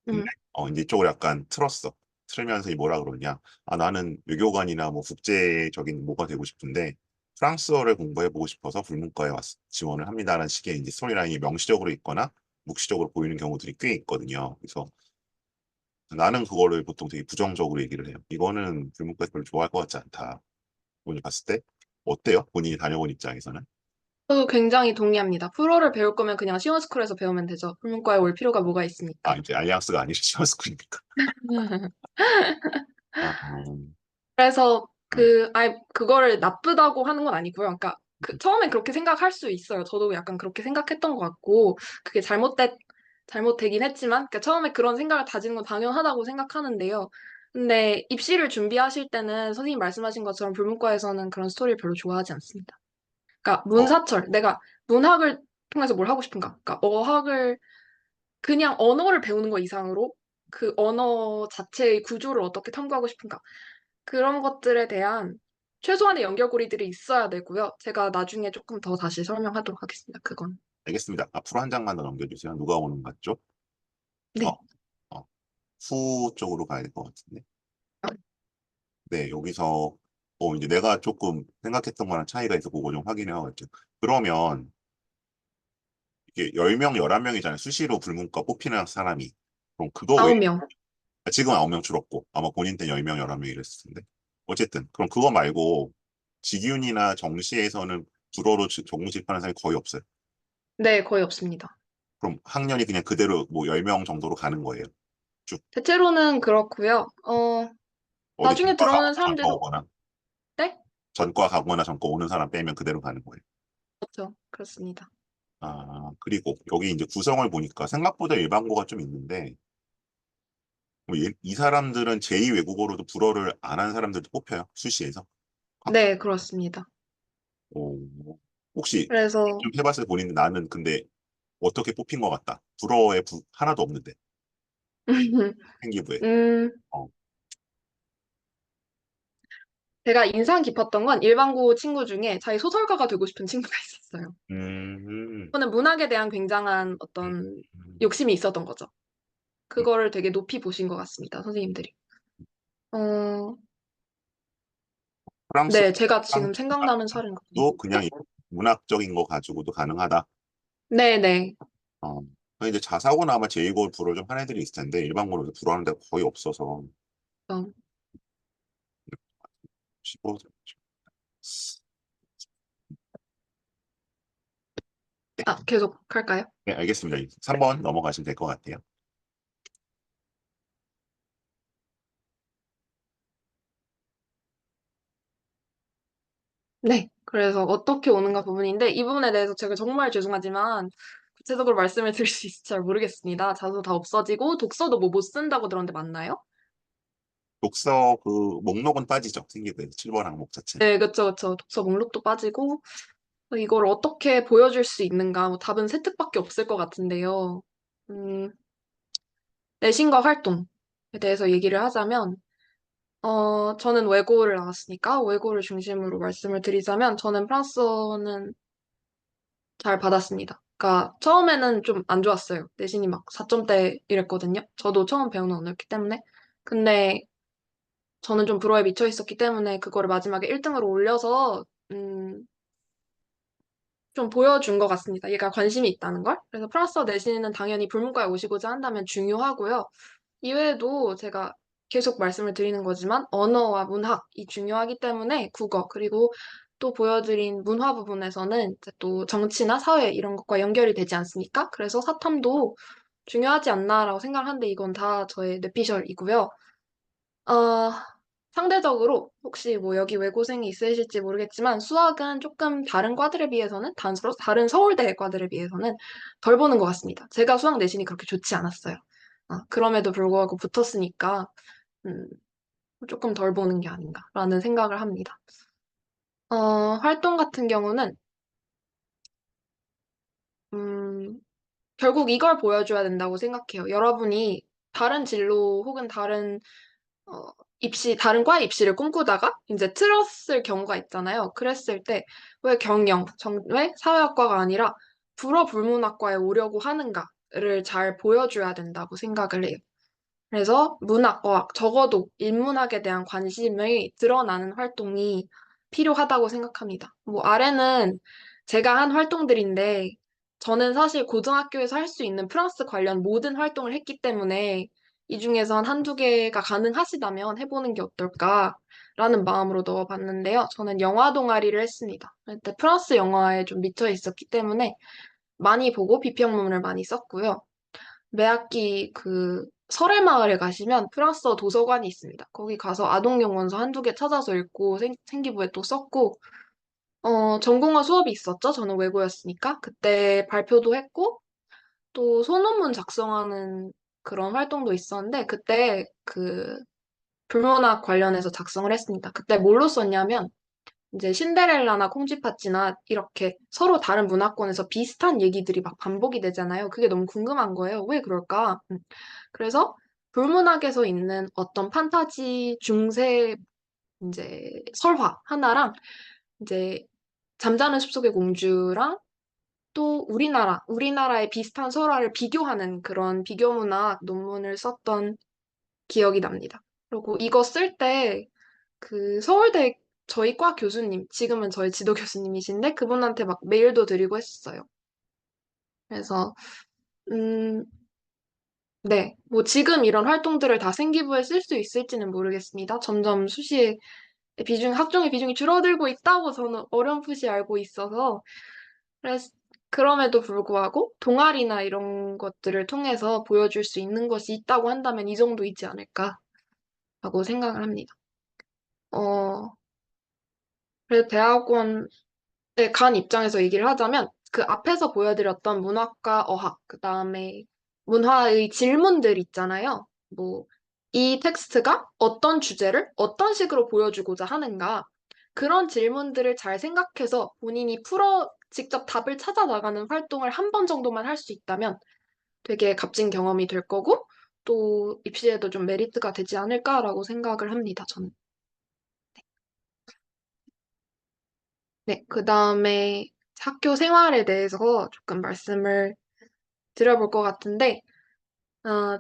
근데 음, 이제 이쪽을 약간 틀었어. 틀면서 이 뭐라 그러냐. 아, 나는 외교관이나 뭐 국제적인 뭐가 되고 싶은데 프랑스어를 공부해보고 싶어서 불문과에 지원을 합니다라는 식의 이제 스토리라인이 명시적으로 있거나 묵시적으로 보이는 경우들이 꽤 있거든요. 그래서 나는 그거를 보통 되게 부정적으로 얘기를 해요. 이거는 불문과에서 별로 좋아할 것 같지 않다. 본인이 봤을 때 어때요? 본인이 다녀본 입장에서는? 저도 굉장히 동의합니다. 프로를 배울 거면 그냥 시원스쿨에서 배우면 되죠. 불문과에 올 필요가 뭐가 있습니까? 아, 이제 알리앙스가 아니라 시어스쿨이니까. 아, 그래서 음, 그거를 나쁘다고 하는 건 아니고요. 그러니까 처음엔 그렇게 생각할 수 있어요. 저도 약간 그렇게 생각했던 것 같고, 그게 잘못되긴 했지만, 그러니까 처음에 그런 생각을 다지는 건 당연하다고 생각하는데요. 근데 입시를 준비하실 때는 선생님 말씀하신 것처럼 불문과에서는 그런 스토리를 별로 좋아하지 않습니다. 그러니까 어, 내가 문학을 통해서 뭘 하고 싶은가? 그러니까 그냥 언어를 배우는 것 이상으로 그 언어 자체의 구조를 어떻게 탐구하고 싶은가? 그런 것들에 대한 최소한의 연결고리들이 있어야 되고요. 제가 나중에 조금 더 다시 설명하도록 하겠습니다. 그건. 알겠습니다. 앞으로 한 장만 더 넘겨주세요. 누가 오는 것 같죠? 어, 네. 어, 후 쪽으로 가야 될 것 같은데. 네, 여기서 이제 내가 조금 생각했던 거랑 차이가 있어 그거 좀 확인해 볼게요. 그러면 이게 10명, 11명이잖아요. 수시로 불문과 뽑히는 사람이. 그럼 그거 외에 9명. 지금 9명 줄었고 아마 본인 때 10명, 11명 이랬을 텐데. 어쨌든 그럼 그거 말고 직윤이나 정시에서는 불어로 전공집하는 사람이 거의 없어요. 네, 거의 없습니다. 그럼 학년이 그냥 그대로 뭐 10명 정도로 가는 거예요. 쭉. 대체로는 그렇고요. 어디 나중에 전과 가거나 들어오는 전과 사람들도, 오거나 네? 전과 가거나 전과 오는 사람 빼면 그대로 가는 거예요. 그렇죠. 그렇습니다. 아, 그리고 여기 이제 구성을 보니까 생각보다 일반고가 좀 있는데 뭐 이 사람들은 제2 외국어로도 불어를 안 한 사람들도 뽑혀요. 수시에서. 학- 네, 그렇습니다. 오, 혹시 그래서, 좀 해봤을 때 본인은 나는 근데 어떻게 뽑힌 것 같다. 불어에 하나도 없는데 생기부에. 음, 어, 제가 인상 깊었던 건 일반고 친구 중에 자기 소설가가 되고 싶은 친구가 있었어요. 음, 저는 문학에 대한 굉장한 음, 어떤 음. 욕심이 있었던 거죠. 음. 그거를 되게 높이 보신 것 같습니다, 선생님들이. 어, 프랑스 네, 제가 랑 지금 생각나는 사례거든요. 도 그냥 문학적인 거 가지고도 가능하다. 네네. 어, 이제 자사고나 아마 제2고 불어 좀 하는 애들이 있을 텐데 일반고로 불어하는 데가 거의 없어서 어, 15. 계속 할까요? 네, 알겠습니다. 3번 넘어가시면 될 것 같아요. 네. 그래서 어떻게 오는가 부분인데, 이 부분에 대해서 제가 정말 죄송하지만, 구체적으로 말씀을 드릴 수 있을지 잘 모르겠습니다. 자소 다 없어지고, 독서도 뭐 못 쓴다고 들었는데 맞나요? 독서 그 목록은 빠지죠. 생기부에 7번 항목 자체. 네, 그쵸, 그쵸. 독서 목록도 빠지고, 이걸 어떻게 보여줄 수 있는가, 뭐 답은 세 특밖에 없을 것 같은데요. 음, 내신과 활동에 대해서 얘기를 하자면, 저는 외고를 나왔으니까, 외고를 중심으로 말씀을 드리자면, 저는 프랑스어는 잘 받았습니다. 그러니까 처음에는 좀 안 좋았어요. 내신이 막 4점대 이랬거든요. 저도 처음 배우는 언어였기 때문에. 근데 저는 좀 불어에 미쳐 있었기 때문에 그거를 마지막에 1등으로 올려서 좀 보여준 것 같습니다. 얘가 관심이 있다는 걸. 그래서 프랑스어 내신은 당연히 불문과에 오시고자 한다면 중요하고요. 이외에도 제가 계속 말씀을 드리는 거지만 언어와 문학이 중요하기 때문에 국어 그리고 또 보여드린 문화 부분에서는 이제 또 정치나 사회 이런 것과 연결이 되지 않습니까? 그래서 사탐도 중요하지 않나라고 생각하는데 이건 다 저의 뇌피셜이고요. 어, 상대적으로 혹시 뭐 여기 외고생이 있으실지 모르겠지만 수학은 조금 다른 과들에 비해서는 다른 서울대 과들에 비해서는 덜 보는 것 같습니다. 제가 수학 내신이 그렇게 좋지 않았어요. 그럼에도 불구하고 붙었으니까 음, 조금 덜 보는 게 아닌가라는 생각을 합니다. 활동 같은 경우는 음, 결국 이걸 보여줘야 된다고 생각해요. 여러분이 다른 진로 혹은 어, 다른 과 입시를 꿈꾸다가 이제 틀었을 경우가 있잖아요. 그랬을 때 왜 왜 사회학과가 아니라 불어불문학과에 오려고 하는가를 잘 보여줘야 된다고 생각을 해요. 그래서 문학, 어학, 적어도 인문학에 대한 관심이 드러나는 활동이 필요하다고 생각합니다. 뭐 아래는 제가 한 활동들인데 저는 사실 고등학교에서 할 수 있는 프랑스 관련 모든 활동을 했기 때문에 이 중에서 한 한두 개가 가능하시다면 해보는 게 어떨까라는 마음으로 넣어봤는데요. 저는 영화 동아리를 했습니다. 그때 프랑스 영화에 좀 미쳐 있었기 때문에 많이 보고 비평문을 많이 썼고요. 매학기 그 설해마을에 가시면 프랑스어 도서관이 있습니다. 거기 가서 아동용 원서 한두 개 찾아서 읽고 생기부에 또 썼고, 전공화 수업이 있었죠. 저는 외고였으니까. 그때 발표도 했고, 또 소논문 작성하는 그런 활동도 있었는데, 그때 그 불문학 관련해서 작성을 했습니다. 그때 뭘로 썼냐면, 이제 신데렐라나 콩쥐팥쥐나 이렇게 서로 다른 문화권에서 비슷한 얘기들이 막 반복이 되잖아요. 그게 너무 궁금한 거예요. 왜 그럴까? 그래서 불문학에서 있는 어떤 판타지 중세 이제 설화 하나랑 이제 잠자는 숲속의 공주랑 또 우리나라의 비슷한 설화를 비교하는 그런 비교 문학 논문을 썼던 기억이 납니다. 그리고 이거 쓸 때 그 서울대 저희 과 교수님, 지금은 저희 지도 교수님이신데 그분한테 막 메일도 드리고 했었어요. 그래서 음, 네. 뭐 지금 이런 활동들을 다 생기부에 쓸 수 있을지는 모르겠습니다. 점점 학종의 비중이 줄어들고 있다고 저는 어렴풋이 알고 있어서 그래서 그럼에도 불구하고 동아리나 이런 것들을 통해서 보여줄 수 있는 것이 있다고 한다면 이 정도이지 않을까라고 생각을 합니다. 어, 그래서 대학원에 간 입장에서 얘기를 하자면 그 앞에서 보여드렸던 문학과 어학, 그다음에 문화의 질문들 있잖아요. 뭐, 이 텍스트가 어떤 주제를 어떤 식으로 보여주고자 하는가. 그런 질문들을 잘 생각해서 본인이 직접 답을 찾아 나가는 활동을 한 번 정도만 할 수 있다면 되게 값진 경험이 될 거고 또 입시에도 좀 메리트가 되지 않을까라고 생각을 합니다, 저는. 네, 그 다음에 학교 생활에 대해서 조금 말씀을 드려볼 것 같은데,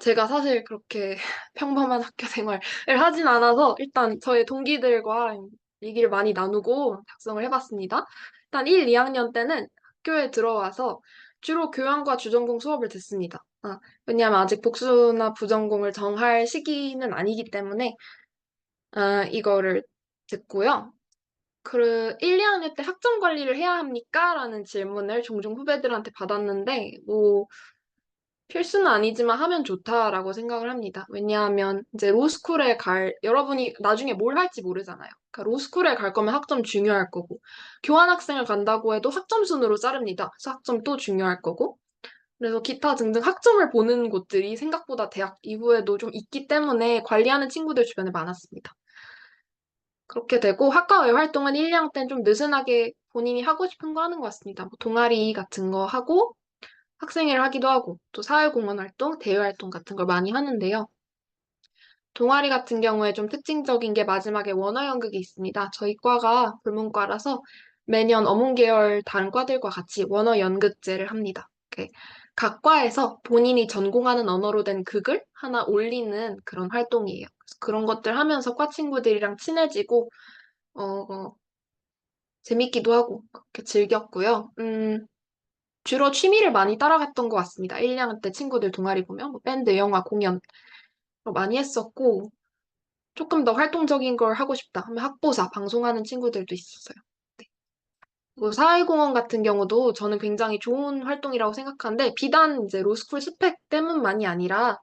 제가 사실 그렇게 평범한 학교 생활을 하진 않아서 일단 저의 동기들과 얘기를 많이 나누고 작성을 해봤습니다. 일단 1, 2학년 때는 학교에 들어와서 주로 교양과 주전공 수업을 듣습니다. 왜냐하면 아직 복수나 부전공을 정할 시기는 아니기 때문에 이거를 듣고요. 1, 2학년 때 학점 관리를 해야 합니까? 라는 질문을 종종 후배들한테 받았는데, 뭐, 필수는 아니지만 하면 좋다라고 생각을 합니다. 왜냐하면 이제 여러분이 나중에 뭘 할지 모르잖아요. 그러니까 로스쿨에 갈 거면 학점 중요할 거고, 교환학생을 간다고 해도 학점 순으로 자릅니다. 그래서 학점 또 중요할 거고, 그래서 기타 등등 학점을 보는 곳들이 생각보다 대학 이후에도 좀 있기 때문에 관리하는 친구들 주변에 많았습니다. 그렇게 되고 학과외 활동은 1, 2학년 때는 좀 느슨하게 본인이 하고 싶은 거 하는 것 같습니다. 뭐 동아리 같은 거 하고 학생회를 하기도 하고 또 사회공헌 활동, 대외 활동 같은 걸 많이 하는데요. 동아리 같은 경우에 좀 특징적인 게 마지막에 원어연극이 있습니다. 저희 과가 불문과라서 매년 어문계열 다른 과들과 같이 원어연극제를 합니다. 각 과에서 본인이 전공하는 언어로 된 극을 하나 올리는 그런 활동이에요. 그래서 그런 것들 하면서 과 친구들이랑 친해지고 어, 재밌기도 하고 그렇게 즐겼고요. 주로 취미를 많이 따라갔던 것 같습니다. 1, 2학년 때 친구들 동아리 보면 뭐 밴드, 영화, 공연 많이 했었고 조금 더 활동적인 걸 하고 싶다 하면 학보사, 방송하는 친구들도 있었어요. 네. 그리고 사회공헌 같은 경우도 저는 굉장히 좋은 활동이라고 생각하는데 비단 이제 로스쿨 스펙 때문만이 아니라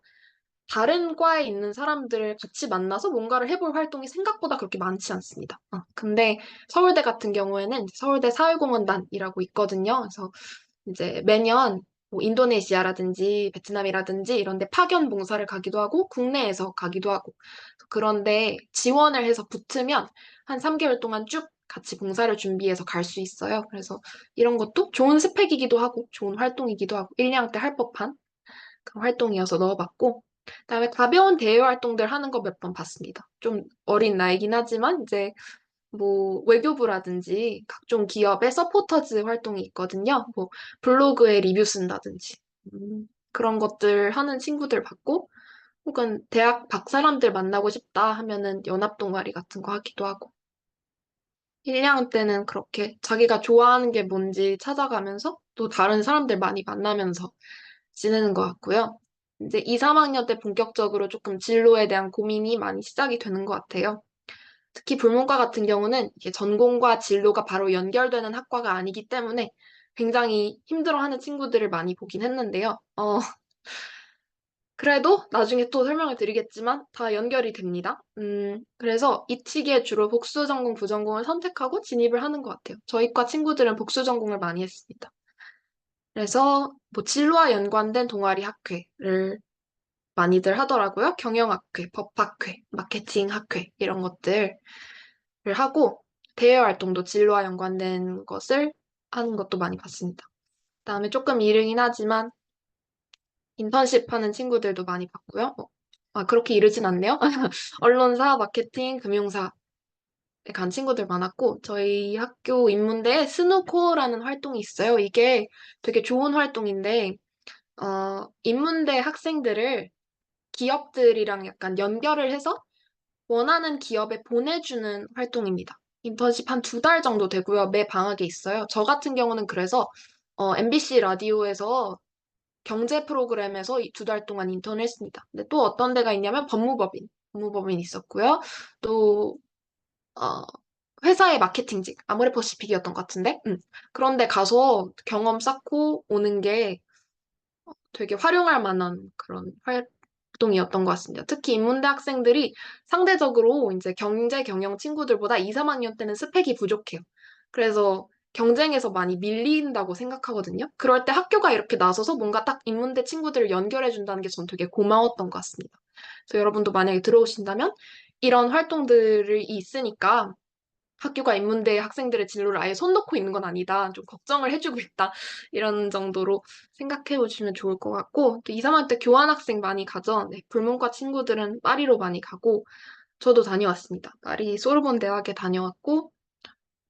다른 과에 있는 사람들을 같이 만나서 뭔가를 해볼 활동이 생각보다 그렇게 많지 않습니다. 근데 서울대 같은 경우에는 이제 서울대 사회공헌단이라고 있거든요. 그래서 이제 매년 뭐 인도네시아라든지 베트남이라든지 이런 데 파견 봉사를 가기도 하고 국내에서 가기도 하고 그런데 지원을 해서 붙으면 한 3개월 동안 쭉 같이 봉사를 준비해서 갈 수 있어요. 그래서 이런 것도 좋은 스펙이기도 하고 좋은 활동이기도 하고 1, 2학년 때 할 법한 그런 활동이어서 넣어봤고 그다음에 가벼운 대외 활동들 하는 거 몇 번 봤습니다. 좀 어린 나이긴 하지만 이제 뭐 외교부라든지 각종 기업의 서포터즈 활동이 있거든요. 뭐 블로그에 리뷰 쓴다든지 그런 것들 하는 친구들 봤고 혹은 대학 밖 사람들 만나고 싶다 하면은 연합 동아리 같은 거 하기도 하고 1, 2학년 때는 그렇게 자기가 좋아하는 게 뭔지 찾아가면서 또 다른 사람들 많이 만나면서 지내는 것 같고요. 이제 2, 3학년 때 본격적으로 조금 진로에 대한 고민이 많이 시작이 되는 것 같아요. 특히 불문과 같은 경우는 이게 전공과 진로가 바로 연결되는 학과가 아니기 때문에 굉장히 힘들어하는 친구들을 많이 보긴 했는데요. 그래도 나중에 또 설명을 드리겠지만 다 연결이 됩니다. 그래서 이 시기에 주로 복수 전공, 부전공을 선택하고 진입을 하는 것 같아요. 저희 과 친구들은 복수 전공을 많이 했습니다. 그래서 뭐 진로와 연관된 동아리 학회를 많이들 하더라고요. 경영학회, 법학회, 마케팅학회 이런 것들을 하고 대외 활동도 진로와 연관된 것을 하는 것도 많이 봤습니다. 그다음에 조금 이르긴 하지만 인턴십 하는 친구들도 많이 봤고요. 그렇게 이르진 않네요. 언론사, 마케팅, 금융사에 간 친구들 많았고 저희 학교 인문대에 스누코라는 활동이 있어요. 이게 되게 좋은 활동인데 인문대 학생들을 기업들이랑 약간 연결을 해서 원하는 기업에 보내주는 활동입니다. 인턴십 한 2달 정도 되고요. 매 방학에 있어요. 저 같은 경우는 그래서 MBC 라디오에서 경제 프로그램에서 이 2달 동안 인턴을 했습니다. 근데 또 어떤 데가 있냐면 법무법인 있었고요. 또 어, 회사의 마케팅직, 아모레퍼시픽이었던 것 같은데, 그런데 가서 경험 쌓고 오는 게 되게 활용할 만한 그런 활동이었던 것 같습니다. 특히 인문대 학생들이 상대적으로 이제 경제 경영 친구들보다 2, 3학년 때는 스펙이 부족해요. 그래서 경쟁에서 많이 밀린다고 생각하거든요. 그럴 때 학교가 이렇게 나서서 뭔가 딱 인문대 친구들을 연결해 준다는 게 전 되게 고마웠던 것 같습니다. 그래서 여러분도 만약에 들어오신다면 이런 활동들이 있으니까 학교가 인문대 학생들의 진로를 아예 손 놓고 있는 건 아니다. 좀 걱정을 해주고 있다. 이런 정도로 생각해 보시면 좋을 것 같고, 또 2, 3학년 때 교환학생 많이 가죠. 네, 불문과 친구들은 파리로 많이 가고, 저도 다녀왔습니다. 파리 소르본 대학에 다녀왔고,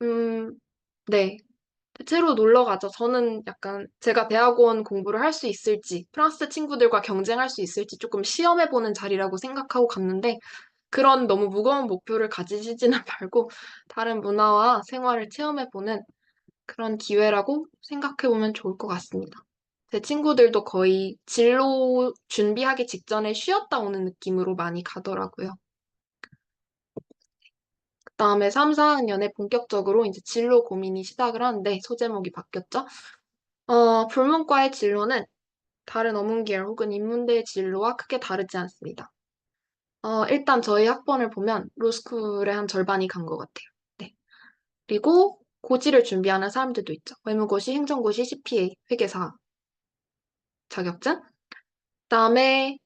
음, 네. 대체로 놀러 가죠. 저는 약간 제가 대학원 공부를 할 수 있을지, 프랑스 친구들과 경쟁할 수 있을지 조금 시험해보는 자리라고 생각하고 갔는데, 그런 너무 무거운 목표를 가지시지는 말고, 다른 문화와 생활을 체험해보는 그런 기회라고 생각해보면 좋을 것 같습니다. 제 친구들도 거의 진로 준비하기 직전에 쉬었다 오는 느낌으로 많이 가더라고요. 그다음에 3, 4학년에 본격적으로 이제 진로 고민이 시작을 하는데 소제목이 바뀌었죠. 불문과의 진로는 다른 어문계열 혹은 인문대의 진로와 크게 다르지 않습니다. 일단 저희 학번을 보면 로스쿨의 한 절반이 간 것 같아요. 네. 그리고 고지를 준비하는 사람들도 있죠. 외무고시, 행정고시, CPA, 회계사 자격증. 그다음에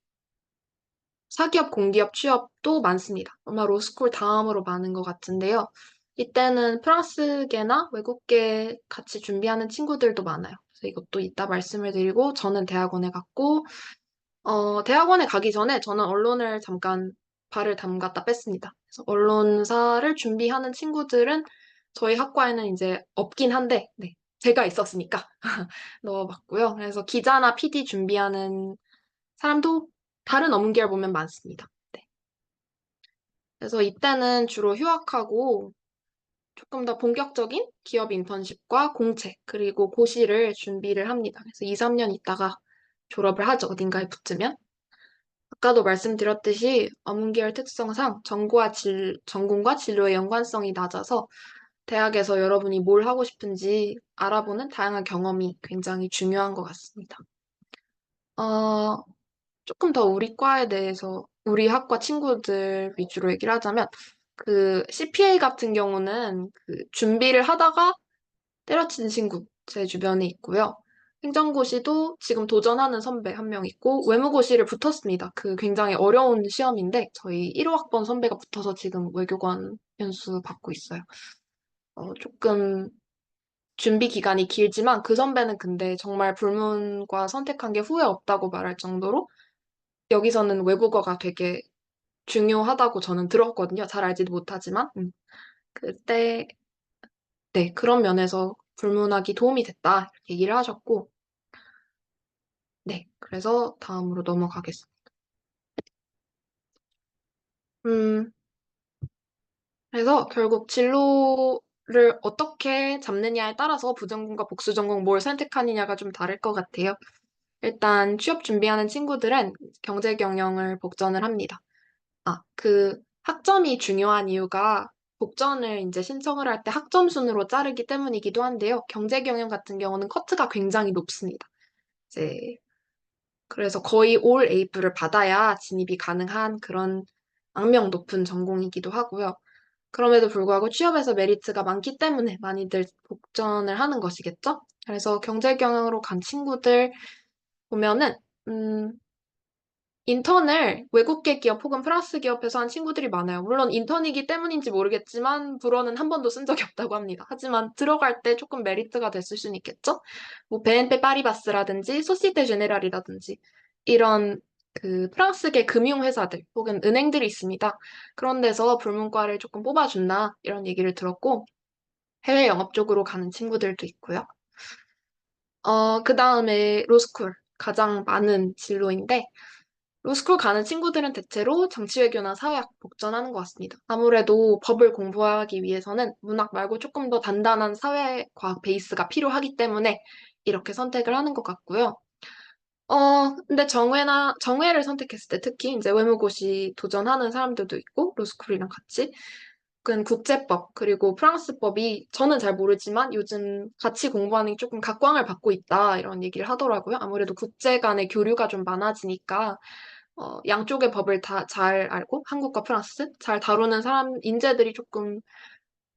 사기업, 공기업 취업도 많습니다. 아마 로스쿨 다음으로 많은 것 같은데요. 이때는 프랑스계나 외국계 같이 준비하는 친구들도 많아요. 그래서 이것도 이따 말씀을 드리고, 저는 대학원에 갔고, 대학원에 가기 전에 저는 언론을 잠깐 발을 담갔다 뺐습니다. 그래서 언론사를 준비하는 친구들은 저희 학과에는 이제 없긴 한데, 네, 제가 있었으니까 넣어봤고요. 그래서 기자나 PD 준비하는 사람도 다른 업계를 보면 많습니다. 네. 그래서 이때는 주로 휴학하고 조금 더 본격적인 기업 인턴십과 공채, 그리고 고시를 준비를 합니다. 그래서 2, 3년 있다가 졸업을 하죠. 어딘가에 붙으면. 아까도 말씀드렸듯이 어문계열 특성상 전공과 진로의 연관성이 낮아서 대학에서 여러분이 뭘 하고 싶은지 알아보는 다양한 경험이 굉장히 중요한 것 같습니다. 어, 조금 더 우리 과에 대해서 우리 학과 친구들 위주로 얘기를 하자면 그 CPA 같은 경우는 그 준비를 하다가 때려친 친구 제 주변에 있고요. 행정고시도 지금 도전하는 선배 한 명 있고 외무고시를 붙었습니다. 그 굉장히 어려운 시험인데 저희 1호학번 선배가 붙어서 지금 외교관 연수 받고 있어요. 조금 준비 기간이 길지만 그 선배는 근데 정말 불문과 선택한 게 후회 없다고 말할 정도로 여기서는 외국어가 되게 중요하다고 저는 들었거든요. 잘 알지도 못하지만. 그때, 네, 그런 면에서 불문학이 도움이 됐다. 이렇게 얘기를 하셨고, 네, 그래서 다음으로 넘어가겠습니다. 음, 그래서 결국 진로를 어떻게 잡느냐에 따라서 부전공과 복수전공 뭘 선택하느냐가 좀 다를 것 같아요. 일단 취업 준비하는 친구들은 경제 경영을 복전을 합니다. 그 학점이 중요한 이유가 복전을 이제 신청을 할 때 학점 순으로 자르기 때문이기도 한데요. 경제 경영 같은 경우는 커트가 굉장히 높습니다. 이제 그래서 거의 올 A부를 받아야 진입이 가능한 그런 악명 높은 전공이기도 하고요. 그럼에도 불구하고 취업에서 메리트가 많기 때문에 많이들 복전을 하는 것이겠죠? 그래서 경제 경영으로 간 친구들 보면은 인턴을 외국계 기업 혹은 프랑스 기업에서 한 친구들이 많아요. 물론 인턴이기 때문인지 모르겠지만 불어는 한 번도 쓴 적이 없다고 합니다. 하지만 들어갈 때 조금 메리트가 됐을 수는 있겠죠? 뭐 BNP 파리바스라든지 소시ete 제네랄이라든지 이런 그 프랑스계 금융회사들 혹은 은행들이 있습니다. 그런 데서 불문과를 조금 뽑아준다 이런 얘기를 들었고 해외 영업 쪽으로 가는 친구들도 있고요. 그 다음에 로스쿨 가장 많은 진로인데 로스쿨 가는 친구들은 대체로 정치외교나 사회학 복전하는 것 같습니다. 아무래도 법을 공부하기 위해서는 문학 말고 조금 더 단단한 사회과학 베이스가 필요하기 때문에 이렇게 선택을 하는 것 같고요. 근데 정회를 선택했을 때 특히 이제 외무고시 도전하는 사람들도 있고, 로스쿨이랑 같이. 그건 국제법, 그리고 프랑스법이 저는 잘 모르지만 요즘 같이 공부하는 게 조금 각광을 받고 있다, 이런 얘기를 하더라고요. 아무래도 국제 간의 교류가 좀 많아지니까 양쪽의 법을 다 잘 알고 한국과 프랑스 잘 다루는 인재들이 조금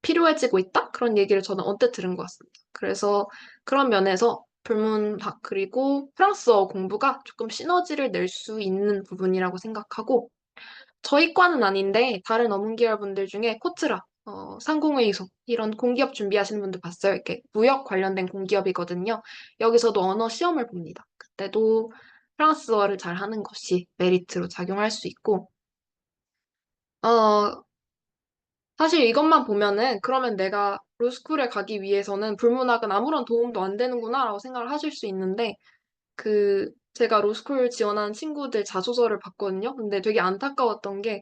필요해지고 있다? 그런 얘기를 저는 언뜻 들은 것 같습니다. 그래서 그런 면에서 불문학 그리고 프랑스어 공부가 조금 시너지를 낼 수 있는 부분이라고 생각하고 저희 과는 아닌데 다른 어문 계열 분들 중에 코트라 상공회의소 이런 공기업 준비하시는 분들 봤어요. 이렇게 무역 관련된 공기업이거든요. 여기서도 언어 시험을 봅니다. 그때도 프랑스어를 잘 하는 것이 메리트로 작용할 수 있고, 어, 사실 이것만 보면은 그러면 내가 로스쿨에 가기 위해서는 불문학은 아무런 도움도 안 되는구나라고 생각을 하실 수 있는데, 제가 로스쿨 지원한 친구들 자소서를 봤거든요. 근데 되게 안타까웠던 게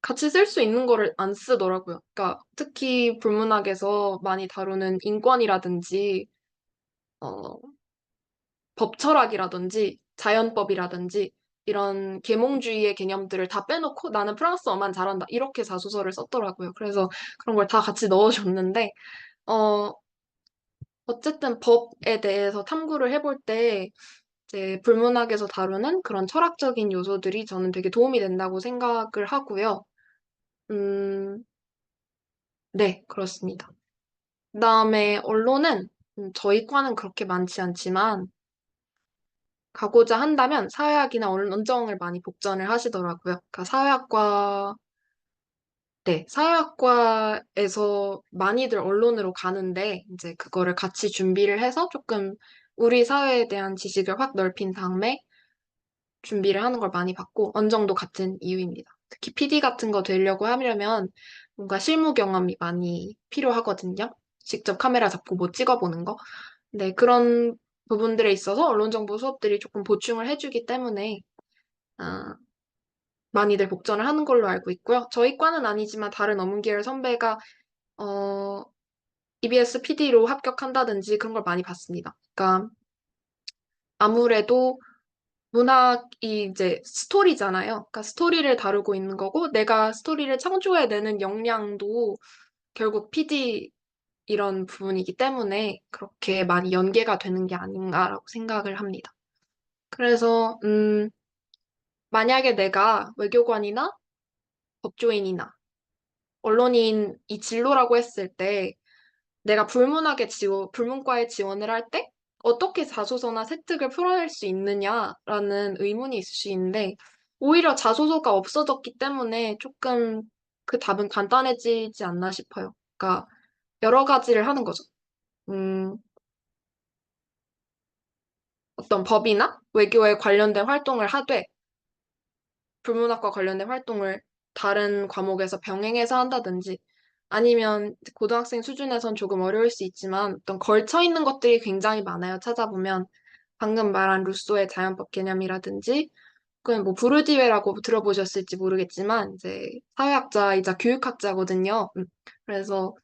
같이 쓸 수 있는 거를 안 쓰더라고요. 그러니까 특히 불문학에서 많이 다루는 인권이라든지, 어, 법철학이라든지, 자연법이라든지, 이런 계몽주의의 개념들을 다 빼놓고 나는 프랑스어만 잘한다. 이렇게 자소서를 썼더라고요. 그래서 그런 걸 다 같이 넣어줬는데, 어, 어쨌든 법에 대해서 탐구를 해볼 때 이제 불문학에서 다루는 그런 철학적인 요소들이 저는 되게 도움이 된다고 생각을 하고요. 음, 네, 그렇습니다. 그다음에 언론은 저희 과는 그렇게 많지 않지만 가고자 한다면 사회학이나 언정을 많이 복전을 하시더라고요. 그러니까 네, 사회학과에서 많이들 언론으로 가는데 이제 그거를 같이 준비를 해서 조금 우리 사회에 대한 지식을 확 넓힌 다음에 준비를 하는 걸 많이 봤고, 언정도 같은 이유입니다. 특히 PD 같은 거 되려고 하려면 뭔가 실무 경험이 많이 필요하거든요. 직접 카메라 잡고 뭐 찍어보는 거. 네, 그런 부분들에 있어서 언론정보 수업들이 조금 보충을 해주기 때문에, 아, 많이들 복전을 하는 걸로 알고 있고요. 저희 과는 아니지만 다른 어문계열 선배가, 어, EBS PD로 합격한다든지 그런 걸 많이 봤습니다. 그러니까 아무래도 문학이 이제 스토리잖아요. 그러니까 스토리를 다루고 있는 거고, 내가 스토리를 창조해내는 역량도 결국 PD 이런 부분이기 때문에 그렇게 많이 연계가 되는 게 아닌가라고 생각을 합니다. 그래서, 만약에 내가 외교관이나 법조인이나 언론인 이 진로라고 했을 때 내가 불문과에 지원을 할 때 어떻게 자소서나 세특을 풀어낼 수 있느냐라는 의문이 있을 수 있는데 오히려 자소서가 없어졌기 때문에 조금 그 답은 간단해지지 않나 싶어요. 그러니까 여러 가지를 하는 거죠. 음, 어떤 법이나 외교에 관련된 활동을 하되 불문학과 관련된 활동을 다른 과목에서 병행해서 한다든지 아니면 고등학생 수준에선 조금 어려울 수 있지만 어떤 걸쳐 있는 것들이 굉장히 많아요. 찾아보면 방금 말한 루소의 자연법 개념이라든지 그건 뭐 부르디외라고 들어보셨을지 모르겠지만 이제 사회학자이자 교육학자거든요. 그래서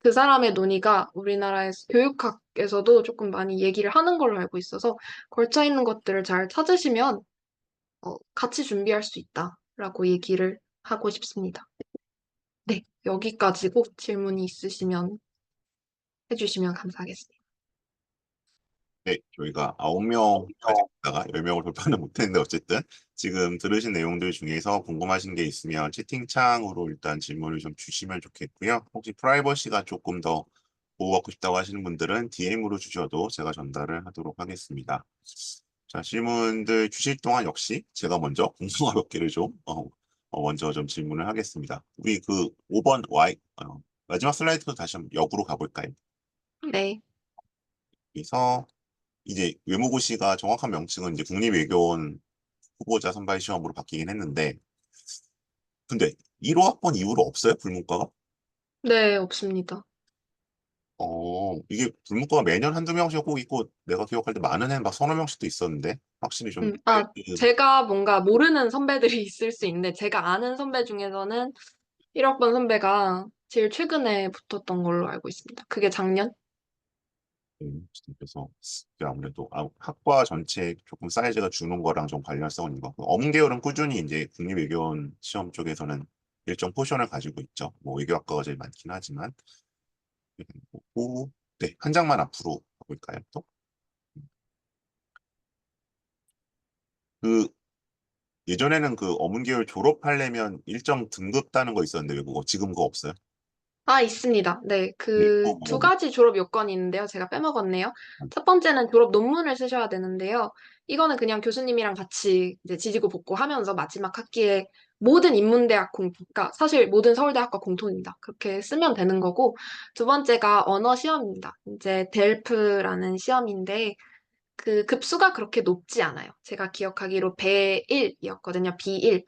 그 사람의 논의가 우리나라의 교육학에서도 조금 많이 얘기를 하는 걸로 알고 있어서 걸쳐 있는 것들을 잘 찾으시면 같이 준비할 수 있다라고 얘기를 하고 싶습니다. 네, 여기까지고 질문이 있으시면 해주시면 감사하겠습니다. 네, 저희가 9명까지 있다가 10명을 돌파는 못했는데 어쨌든 지금 들으신 내용들 중에서 궁금하신 게 있으면 채팅창으로 일단 질문을 좀 주시면 좋겠고요. 혹시 프라이버시가 조금 더 보호받고 싶다고 하시는 분들은 DM으로 주셔도 제가 전달을 하도록 하겠습니다. 자, 질문들 주실 동안 역시 제가 먼저 공통화 몇 개를 좀 먼저 좀 질문을 하겠습니다. 우리 그 5번 마지막 슬라이드로 다시 한번 역으로 가볼까요? 네, 그래서 이제 외무고시가 정확한 명칭은 이제 국립외교원 후보자 선발 시험으로 바뀌긴 했는데, 근데 1호학번 이후로 없어요? 불문과가? 네, 없습니다. 이게 불문과가 매년 한두 명씩 꼭 있고, 내가 기억할 때 많은 애는 막 서너 명씩도 있었는데, 확실히 좀, 제가 뭔가 모르는 선배들이 있을 수 있는데, 제가 아는 선배 중에서는 1학번 선배가 제일 최근에 붙었던 걸로 알고 있습니다. 그게 작년? 그래서 이게 아무래도 학과 전체 조금 사이즈가 주는 거랑 좀 관련성은 있는 것 같고, 어문계열은 꾸준히 이제 국립외교원 시험 쪽에서는 일정 포션을 가지고 있죠. 뭐 외교학과가 제일 많긴 하지만, 오, 네, 한 장만 앞으로 가볼까요? 또? 그 예전에는 그 어문계열 졸업하려면 일정 등급 따는 거 있었는데 왜 그거 지금 그거 없어요? 아, 있습니다. 네, 그 그리고 두 뭐, 가지 졸업 요건이 있는데요. 제가 빼먹었네요. 첫 번째는 졸업 논문을 쓰셔야 되는데요. 이거는 그냥 교수님이랑 같이 이제 지지고 볶고 하면서 마지막 학기에 모든 인문대학 공통, 그러니까 사실 모든 서울대학과 공통입니다. 그렇게 쓰면 되는 거고, 두 번째가 언어 시험입니다. 이제 델프라는 시험인데, 그 급수가 그렇게 높지 않아요. 제가 기억하기로 배1이었거든요. B1.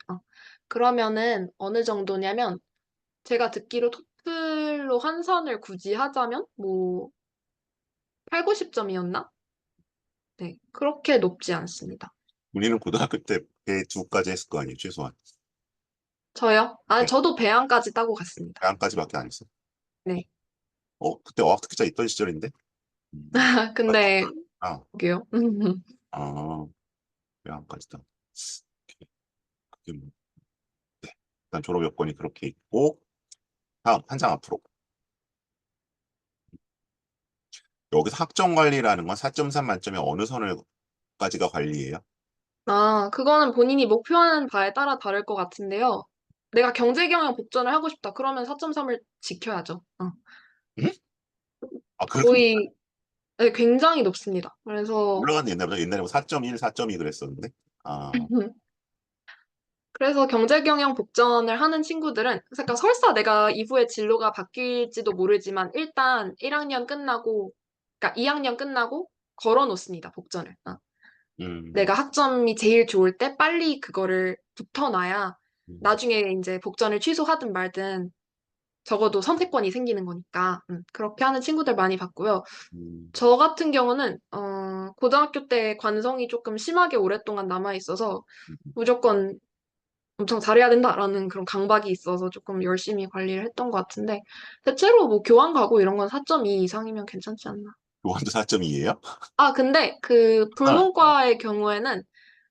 그러면은 어느 정도냐면, 제가 듣기로 토플로 환산을 굳이 하자면 뭐 8, 90점이었나? 네, 그렇게 높지 않습니다. 우리는 고등학교 때 배 두까지 했을 거 아니에요, 최소한. 저요? 아, 네, 저도 배양까지 따고 갔습니다. 대안까지밖에 안 했어. 네. 그때 어학특기자 있던 시절인데? 근데 아, 여기요. 아, 대안까지다. 그게 뭐, 네. 일단 졸업 여건이 그렇게 있고, 다음, 한 장 앞으로. 여기서 학점 관리라는 건 4.3 만점에 어느 선을까지가 관리예요? 아, 그거는 본인이 목표하는 바에 따라 다를 것 같은데요. 내가 경제경영 복전을 하고 싶다. 그러면 4.3을 지켜야죠. 응? 아, 그렇게 거의 네, 굉장히 높습니다. 그래서 올라갔네, 옛날보다. 옛날에 뭐 4.1, 4.2 그랬었는데. 아, 그래서 경제경영 복전을 하는 친구들은, 그러니까 설사 내가 이후에 진로가 바뀔지도 모르지만, 일단 1학년 끝나고, 그러니까 2학년 끝나고 걸어 놓습니다, 복전을. 음, 내가 학점이 제일 좋을 때 빨리 그거를 붙어놔야, 음, 나중에 이제 복전을 취소하든 말든, 적어도 선택권이 생기는 거니까, 그렇게 하는 친구들 많이 봤고요. 음, 저 같은 경우는, 고등학교 때 관성이 조금 심하게 오랫동안 남아있어서, 음. 무조건 엄청 잘해야 된다라는 그런 강박이 있어서 조금 열심히 관리를 했던 것 같은데, 대체로 뭐 교환 가고 이런 건 4.2 이상이면 괜찮지 않나. 요한도 4.2예요? 아, 근데 그 아, 불문과의 경우에는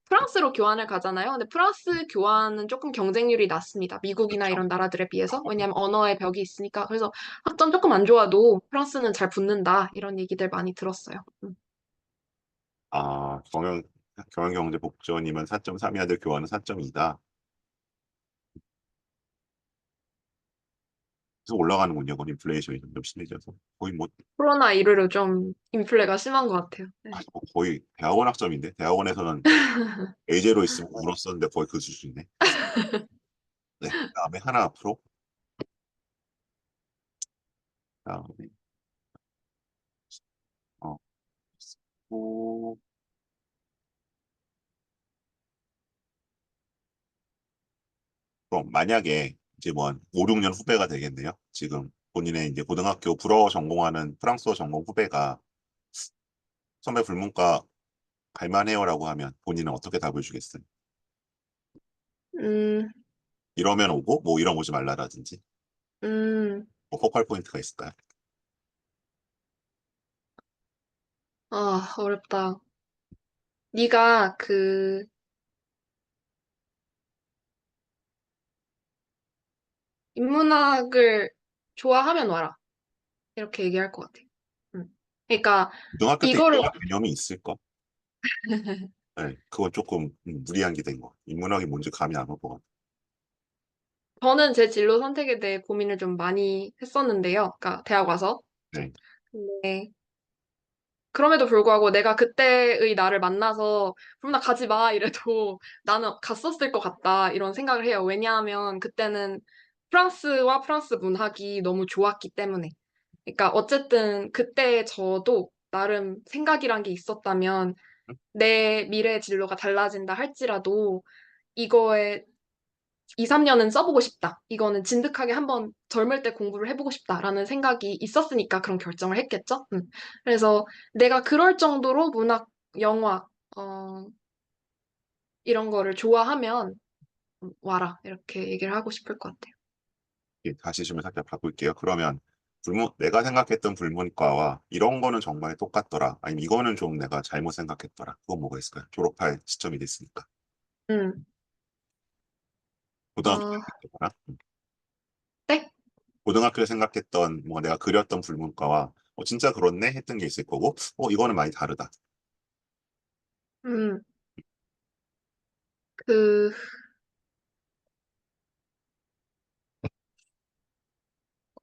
프랑스로 교환을 가잖아요. 근데 프랑스 교환은 조금 경쟁률이 낮습니다. 미국이나 그렇죠. 이런 나라들에 비해서. 왜냐하면 언어의 벽이 있으니까. 그래서 학점 조금 안 좋아도 프랑스는 잘 붙는다. 이런 얘기들 많이 들었어요. 아, 경영경제 복전이면 4.3이야 될 교환은 4.2다. 계속 올라가는군요. 그 인플레이션이 점점 심해져서. 거의 뭐, 코로나 이후로 좀 인플레가 심한 것 같아요. 네. 거의 대학원 학점인데? 대학원에서는 예제로 있으면 울었었는데 거의 그 수준이네. 네. 다음에 하나 앞으로. 다음에, 어, 또, 그럼 만약에 이제 뭐 한 5, 6년 후배가 되겠네요. 지금 본인의 이제 고등학교 불어 전공하는 프랑스어 전공 후배가 선배 불문과 갈만해요라고 하면 본인은 어떻게 답을 주겠어요? 음, 이러면 오고 뭐 이러면 오지 말라라든지 음, 뭐 포컬 포인트가 있을까요? 아, 어렵다. 네가 그 인문학을 좋아하면 와라. 이렇게 얘기할 것 같아요. 음. 그러니까 고등학교 때 이거를 인문학 개념이 있을까? 네, 그건 조금 무리한 게 된 거. 인문학이 뭔지 감이 안 올 것 같아. 저는 제 진로 선택에 대해 고민을 좀 많이 했었는데요. 그러니까 대학 와서. 네. 근데 그럼에도 불구하고 내가 그때의 나를 만나서 그럼 나 가지 마 이래도 나는 갔었을 것 같다 이런 생각을 해요. 왜냐하면 그때는 프랑스와 프랑스 문학이 너무 좋았기 때문에. 그러니까 어쨌든 그때 저도 나름 생각이란 게 있었다면 내 미래 진로가 달라진다 할지라도 이거에 2, 3년은 써보고 싶다. 이거는 진득하게 한번 젊을 때 공부를 해보고 싶다라는 생각이 있었으니까 그런 결정을 했겠죠. 그래서 내가 그럴 정도로 문학, 영화, 어, 이런 거를 좋아하면 와라. 이렇게 얘기를 하고 싶을 것 같아요. 예, 다시 좀 살짝 바꿀게요. 그러면 내가 생각했던 불문과와 이런 거는 정말 똑같더라. 아니면 이거는 좀 내가 잘못 생각했더라. 그건 뭐가 있을까요? 졸업할 시점이 됐으니까. 음, 고등학교 어, 생각했거나 네? 고등학교 생각했던 뭐 내가 그렸던 불문과와 진짜 그렇네 했던 게 있을 거고 이거는 많이 다르다. 음, 그,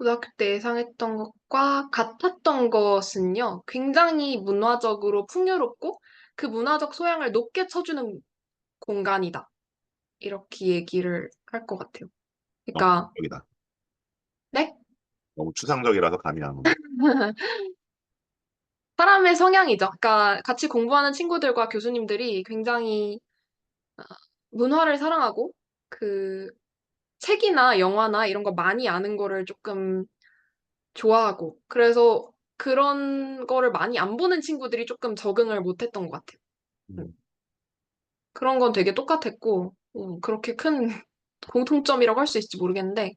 고등학교 때 예상했던 것과 같았던 것은요, 굉장히 문화적으로 풍요롭고 그 문화적 소양을 높게 쳐주는 공간이다. 이렇게 얘기를 할 것 같아요. 너무 그러니까, 추상적이다. 네? 너무 추상적이라서 감이 안 오네. 사람의 성향이죠. 그러니까 같이 공부하는 친구들과 교수님들이 굉장히 문화를 사랑하고 그 책이나 영화나 이런 거 많이 아는 거를 조금 좋아하고 그래서 그런 거를 많이 안 보는 친구들이 조금 적응을 못했던 것 같아요. 음, 음, 그런 건 되게 똑같았고 그렇게 큰 공통점이라고 할 수 있을지 모르겠는데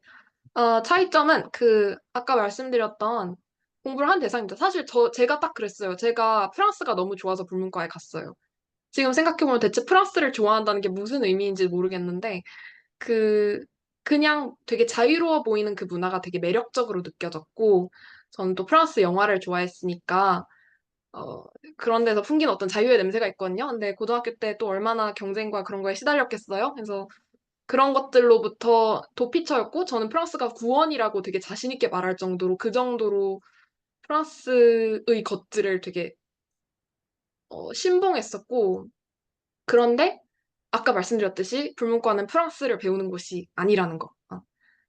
차이점은 그 아까 말씀드렸던 공부를 한 대상입니다. 사실 제가 딱 그랬어요. 제가 프랑스가 너무 좋아서 불문과에 갔어요. 지금 생각해보면 대체 프랑스를 좋아한다는 게 무슨 의미인지 모르겠는데 그 그냥 되게 자유로워 보이는 그 문화가 되게 매력적으로 느껴졌고 저는 또 프랑스 영화를 좋아했으니까 어, 그런 데서 풍기는 어떤 자유의 냄새가 있거든요. 근데 고등학교 때 또 얼마나 경쟁과 그런 거에 시달렸겠어요. 그래서 그런 것들로부터 도피처였고 저는 프랑스가 구원이라고 되게 자신 있게 말할 정도로 그 정도로 프랑스의 것들을 되게 신봉했었고 그런데 아까 말씀드렸듯이 불문과는 프랑스를 배우는 곳이 아니라는 거.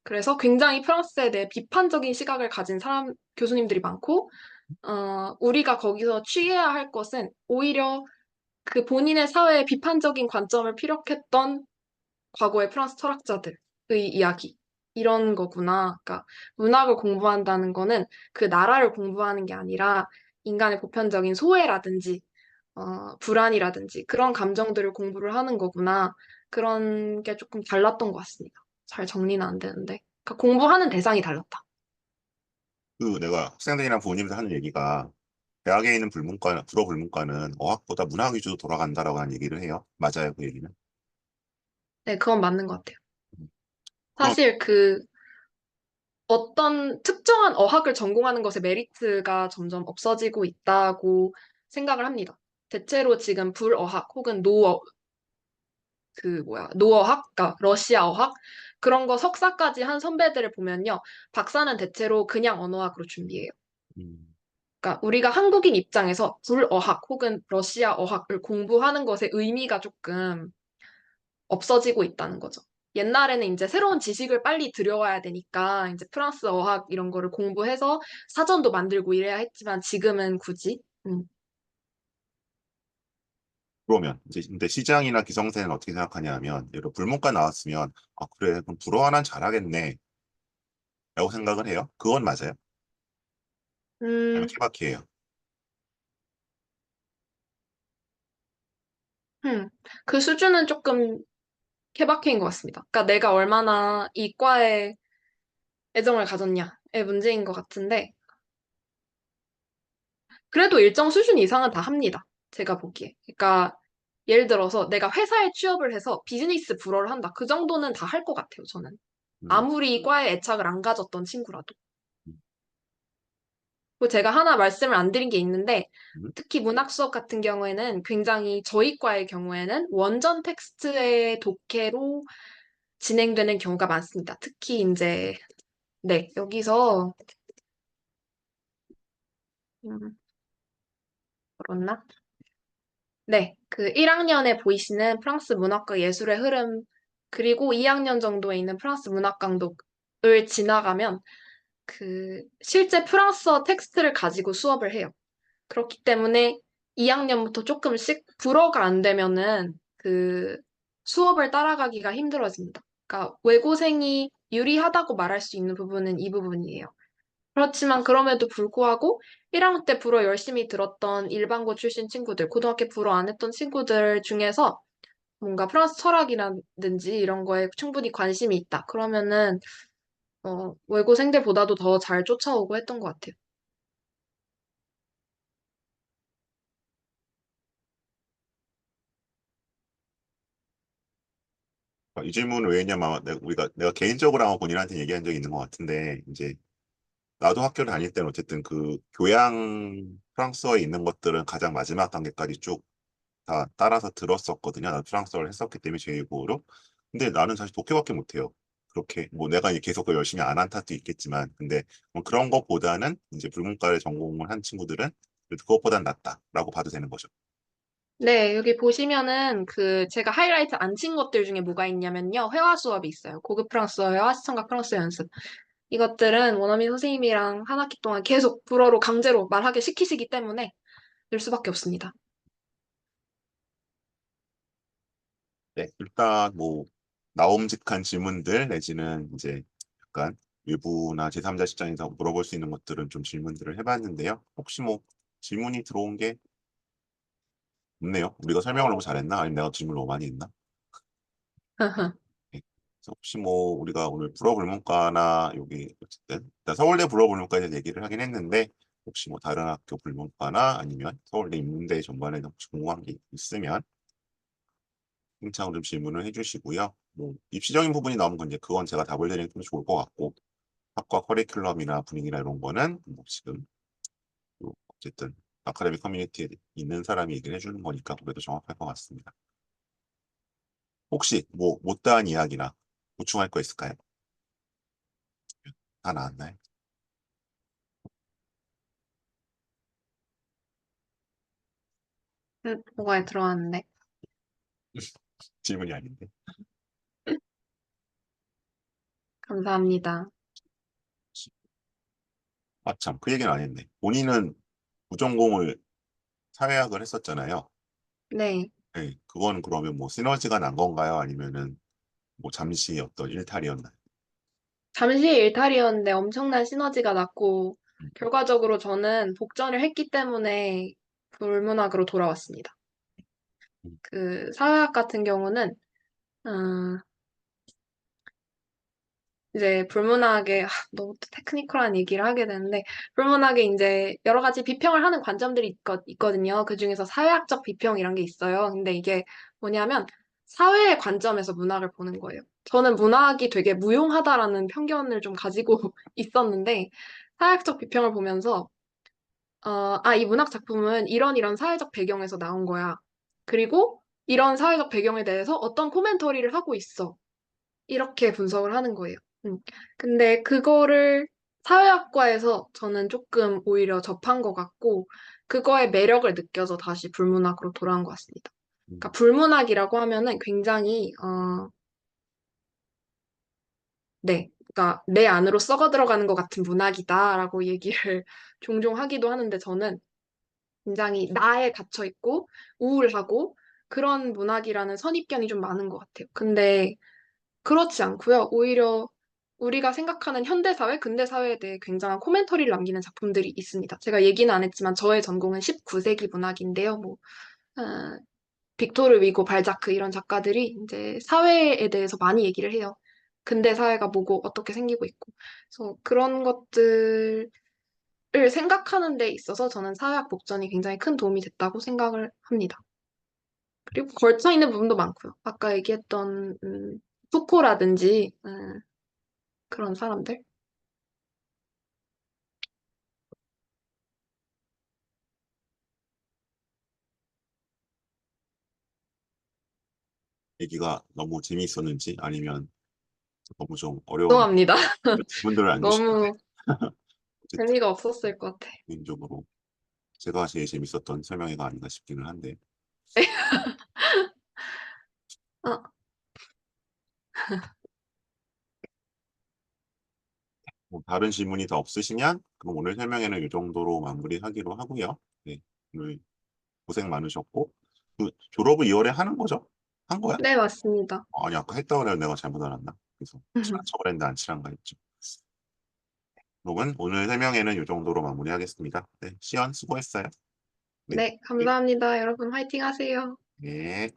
그래서 굉장히 프랑스에 대해 비판적인 시각을 가진 교수님들이 많고, 우리가 거기서 취해야 할 것은 오히려 그 본인의 사회에 비판적인 관점을 피력했던 과거의 프랑스 철학자들의 이야기. 이런 거구나. 그러니까 문학을 공부한다는 거는 그 나라를 공부하는 게 아니라 인간의 보편적인 소외라든지 불안이라든지 그런 감정들을 공부를 하는 거구나. 그런 게 조금 달랐던 것 같습니다. 잘 정리는 안 되는데. 그러니까 공부하는 대상이 달랐다. 그 내가 학생들이랑 부모님들 하는 얘기가 대학에 있는 불어불문과는 어학보다 문학 위주로 돌아간다라고 하는 얘기를 해요. 맞아요, 그 얘기는? 네, 그건 맞는 것 같아요. 음. 그럼 사실 어떤 특정한 어학을 전공하는 것의 메리트가 점점 없어지고 있다고 생각을 합니다. 대체로 지금 불어학 혹은 노어학, 그러니까 러시아 어학 그런 거 석사까지 한 선배들을 보면요. 박사는 대체로 그냥 언어학으로 준비해요. 음, 그러니까 우리가 한국인 입장에서 불어학 혹은 러시아 어학을 공부하는 것의 의미가 조금 없어지고 있다는 거죠. 옛날에는 이제 새로운 지식을 빨리 들여와야 되니까 이제 프랑스 어학 이런 거를 공부해서 사전도 만들고 이래야 했지만 지금은 굳이 그러면 이제 근데 시장이나 기성세는 어떻게 생각하냐 하면 예를 들어 불문과 나왔으면 아 그래 그럼 불어 하나는 잘하겠네 라고 생각을 해요. 그건 맞아요. 아니면 음, 케바케예요. 음. 그 수준은 조금 케바케인 것 같습니다. 그러니까 내가 얼마나 이과에 애정을 가졌냐의 문제인 것 같은데 그래도 일정 수준 이상은 다 합니다. 제가 보기에. 그러니까 예를 들어서 내가 회사에 취업을 해서 비즈니스 불어를 한다. 그 정도는 다 할 것 같아요, 저는. 음, 아무리 과에 애착을 안 가졌던 친구라도. 음, 그리고 제가 하나 말씀을 안 드린 게 있는데 음. 특히 문학 수업 같은 경우에는 굉장히 저희 과의 경우에는 원전 텍스트의 독해로 진행되는 경우가 많습니다. 특히 이제 네, 여기서 음, 그렇나? 네, 그 1학년에 보이시는 프랑스 문학과 예술의 흐름, 그리고 2학년 정도에 있는 프랑스 문학 강독을 지나가면 실제 프랑스어 텍스트를 가지고 수업을 해요. 그렇기 때문에 2학년부터 조금씩 불어가 안 되면은 수업을 따라가기가 힘들어집니다. 그러니까 외고생이 유리하다고 말할 수 있는 부분은 이 부분이에요. 그렇지만 그럼에도 불구하고 1학년 때 불어 열심히 들었던 일반고 출신 친구들, 고등학교 불어 안 했던 친구들 중에서 뭔가 프랑스 철학이라든지 이런 거에 충분히 관심이 있다. 그러면은 외고생들보다도 더 잘 쫓아오고 했던 것 같아요. 이 질문은 왜 했냐면 아마 내가 개인적으로 아마 본인한테 얘기한 적이 있는 것 같은데 이제 나도 학교를 다닐 때는 어쨌든 그 교양 프랑스어에 있는 것들은 가장 마지막 단계까지 쭉 다 따라서 들었었거든요. 나도 프랑스어를 했었기 때문에 제2외국어로. 근데 나는 사실 독해밖에 못해요. 그렇게 뭐 내가 계속 열심히 안 한 탓도 있겠지만 근데 뭐 그런 것보다는 이제 불문과를 전공을 한 친구들은 그래도 그것보단 낫다라고 봐도 되는 거죠. 네, 여기 보시면은 제가 하이라이트 안 친 것들 중에 뭐가 있냐면요. 회화 수업이 있어요. 고급 프랑스어 회화, 시청각 프랑스어 연습. 이것들은 원어민 선생님이랑 한 학기 동안 계속 불어로 강제로 말하게 시키시기 때문에 늘 수밖에 없습니다. 네, 일단 뭐 나옴직한 질문들 내지는 이제 약간 외부나 제3자 입장에서 물어볼 수 있는 것들은 좀 질문들을 해봤는데요. 혹시 뭐 질문이 들어온 게 없네요. 우리가 설명을 너무 잘했나? 아니면 내가 질문을 너무 많이 했나? 네. 그래서 혹시 뭐 우리가 오늘 불어불문과나 여기 어쨌든 일단 서울대 불어불문과에 대해서 얘기를 하긴 했는데 혹시 뭐 다른 학교 불문과나 아니면 서울대 인문대 전반에 혹시 궁금한 게 있으면 힘차게 좀 질문을 해주시고요. 뭐 입시적인 부분이 나오면 이제 그건 제가 답을 드리는 게 좋을 것 같고 학과 커리큘럼이나 분위기나 이런 거는 뭐 지금 또 어쨌든 아카데미 커뮤니티에 있는 사람이 얘기를 해주는 거니까 그래도 정확할 것 같습니다. 혹시 뭐 못다한 이야기나 보충할 거 있을까요? 다 나왔나요? 뭐가 들어왔는데. 질문이 아닌데. 감사합니다. 아, 참, 그 얘기는 안 했네. 본인은 부전공을 사회학을 했었잖아요. 네. 네, 그거는 그러면 뭐 시너지가 난 건가요? 아니면은 뭐 잠시 어떤 일탈이었나요? 잠시 일탈이었는데 엄청난 시너지가 났고, 음, 결과적으로 저는 복전을 했기 때문에 불문학으로 돌아왔습니다. 음, 사회학 같은 경우는, 음, 이제 불문학의 너무 또 테크니컬한 얘기를 하게 되는데 불문학에 이제 여러 가지 비평을 하는 관점들이 있거든요. 그중에서 사회학적 비평이란 게 있어요. 근데 이게 뭐냐면 사회의 관점에서 문학을 보는 거예요. 저는 문학이 되게 무용하다라는 편견을 좀 가지고 있었는데 사회학적 비평을 보면서 이 문학 작품은 이런 이런 사회적 배경에서 나온 거야. 그리고 이런 사회적 배경에 대해서 어떤 코멘터리를 하고 있어. 이렇게 분석을 하는 거예요. 음. 근데 그거를 사회학과에서 저는 조금 오히려 접한 것 같고, 그거의 매력을 느껴서 다시 불문학으로 돌아온 것 같습니다. 그러니까 음, 불문학이라고 하면은 굉장히, 네. 그러니까 내 안으로 썩어 들어가는 것 같은 문학이다라고 얘기를 종종 하기도 하는데 저는 굉장히 나에 갇혀 있고 우울하고 그런 문학이라는 선입견이 좀 많은 것 같아요. 근데 그렇지 않고요. 오히려 우리가 생각하는 현대사회, 근대사회에 대해 굉장한 코멘터리를 남기는 작품들이 있습니다. 제가 얘기는 안 했지만 저의 전공은 19세기 문학인데요. 어, 빅토르 위고 발자크 이런 작가들이 이제 사회에 대해서 많이 얘기를 해요. 근대 사회가 뭐고 어떻게 생기고 있고. 그래서 그런 것들을 생각하는 데 있어서 저는 사회학 복전이 굉장히 큰 도움이 됐다고 생각을 합니다. 그리고 걸쳐 있는 부분도 많고요. 아까 얘기했던 푸코라든지 그런 사람들. 얘기가 너무 재미있었는지 아니면 너무 좀 어려운 죄송합니다. 질문들을 안 주시는데 너무 어쨌든 재미가 없었을 것 같아. 개인적으로 제가 제일 재밌었던 설명회가 아닌가 싶기는 한데 아, 뭐 다른 질문이 더 없으시면 그럼 오늘 설명회는 이 정도로 마무리하기로 하고요. 네, 오늘 고생 많으셨고 그 졸업을 2월에 하는 거죠? 한 거야? 네, 맞습니다. 아니 아까 했다고 해서 내가 잘못 알았나? 그래서 친한 척을 했는데 안 친한가 했죠. 그러면 오늘 설명회는 이 정도로 마무리하겠습니다. 네, 시연 수고했어요. 네. 네, 감사합니다. 여러분 화이팅 하세요. 네.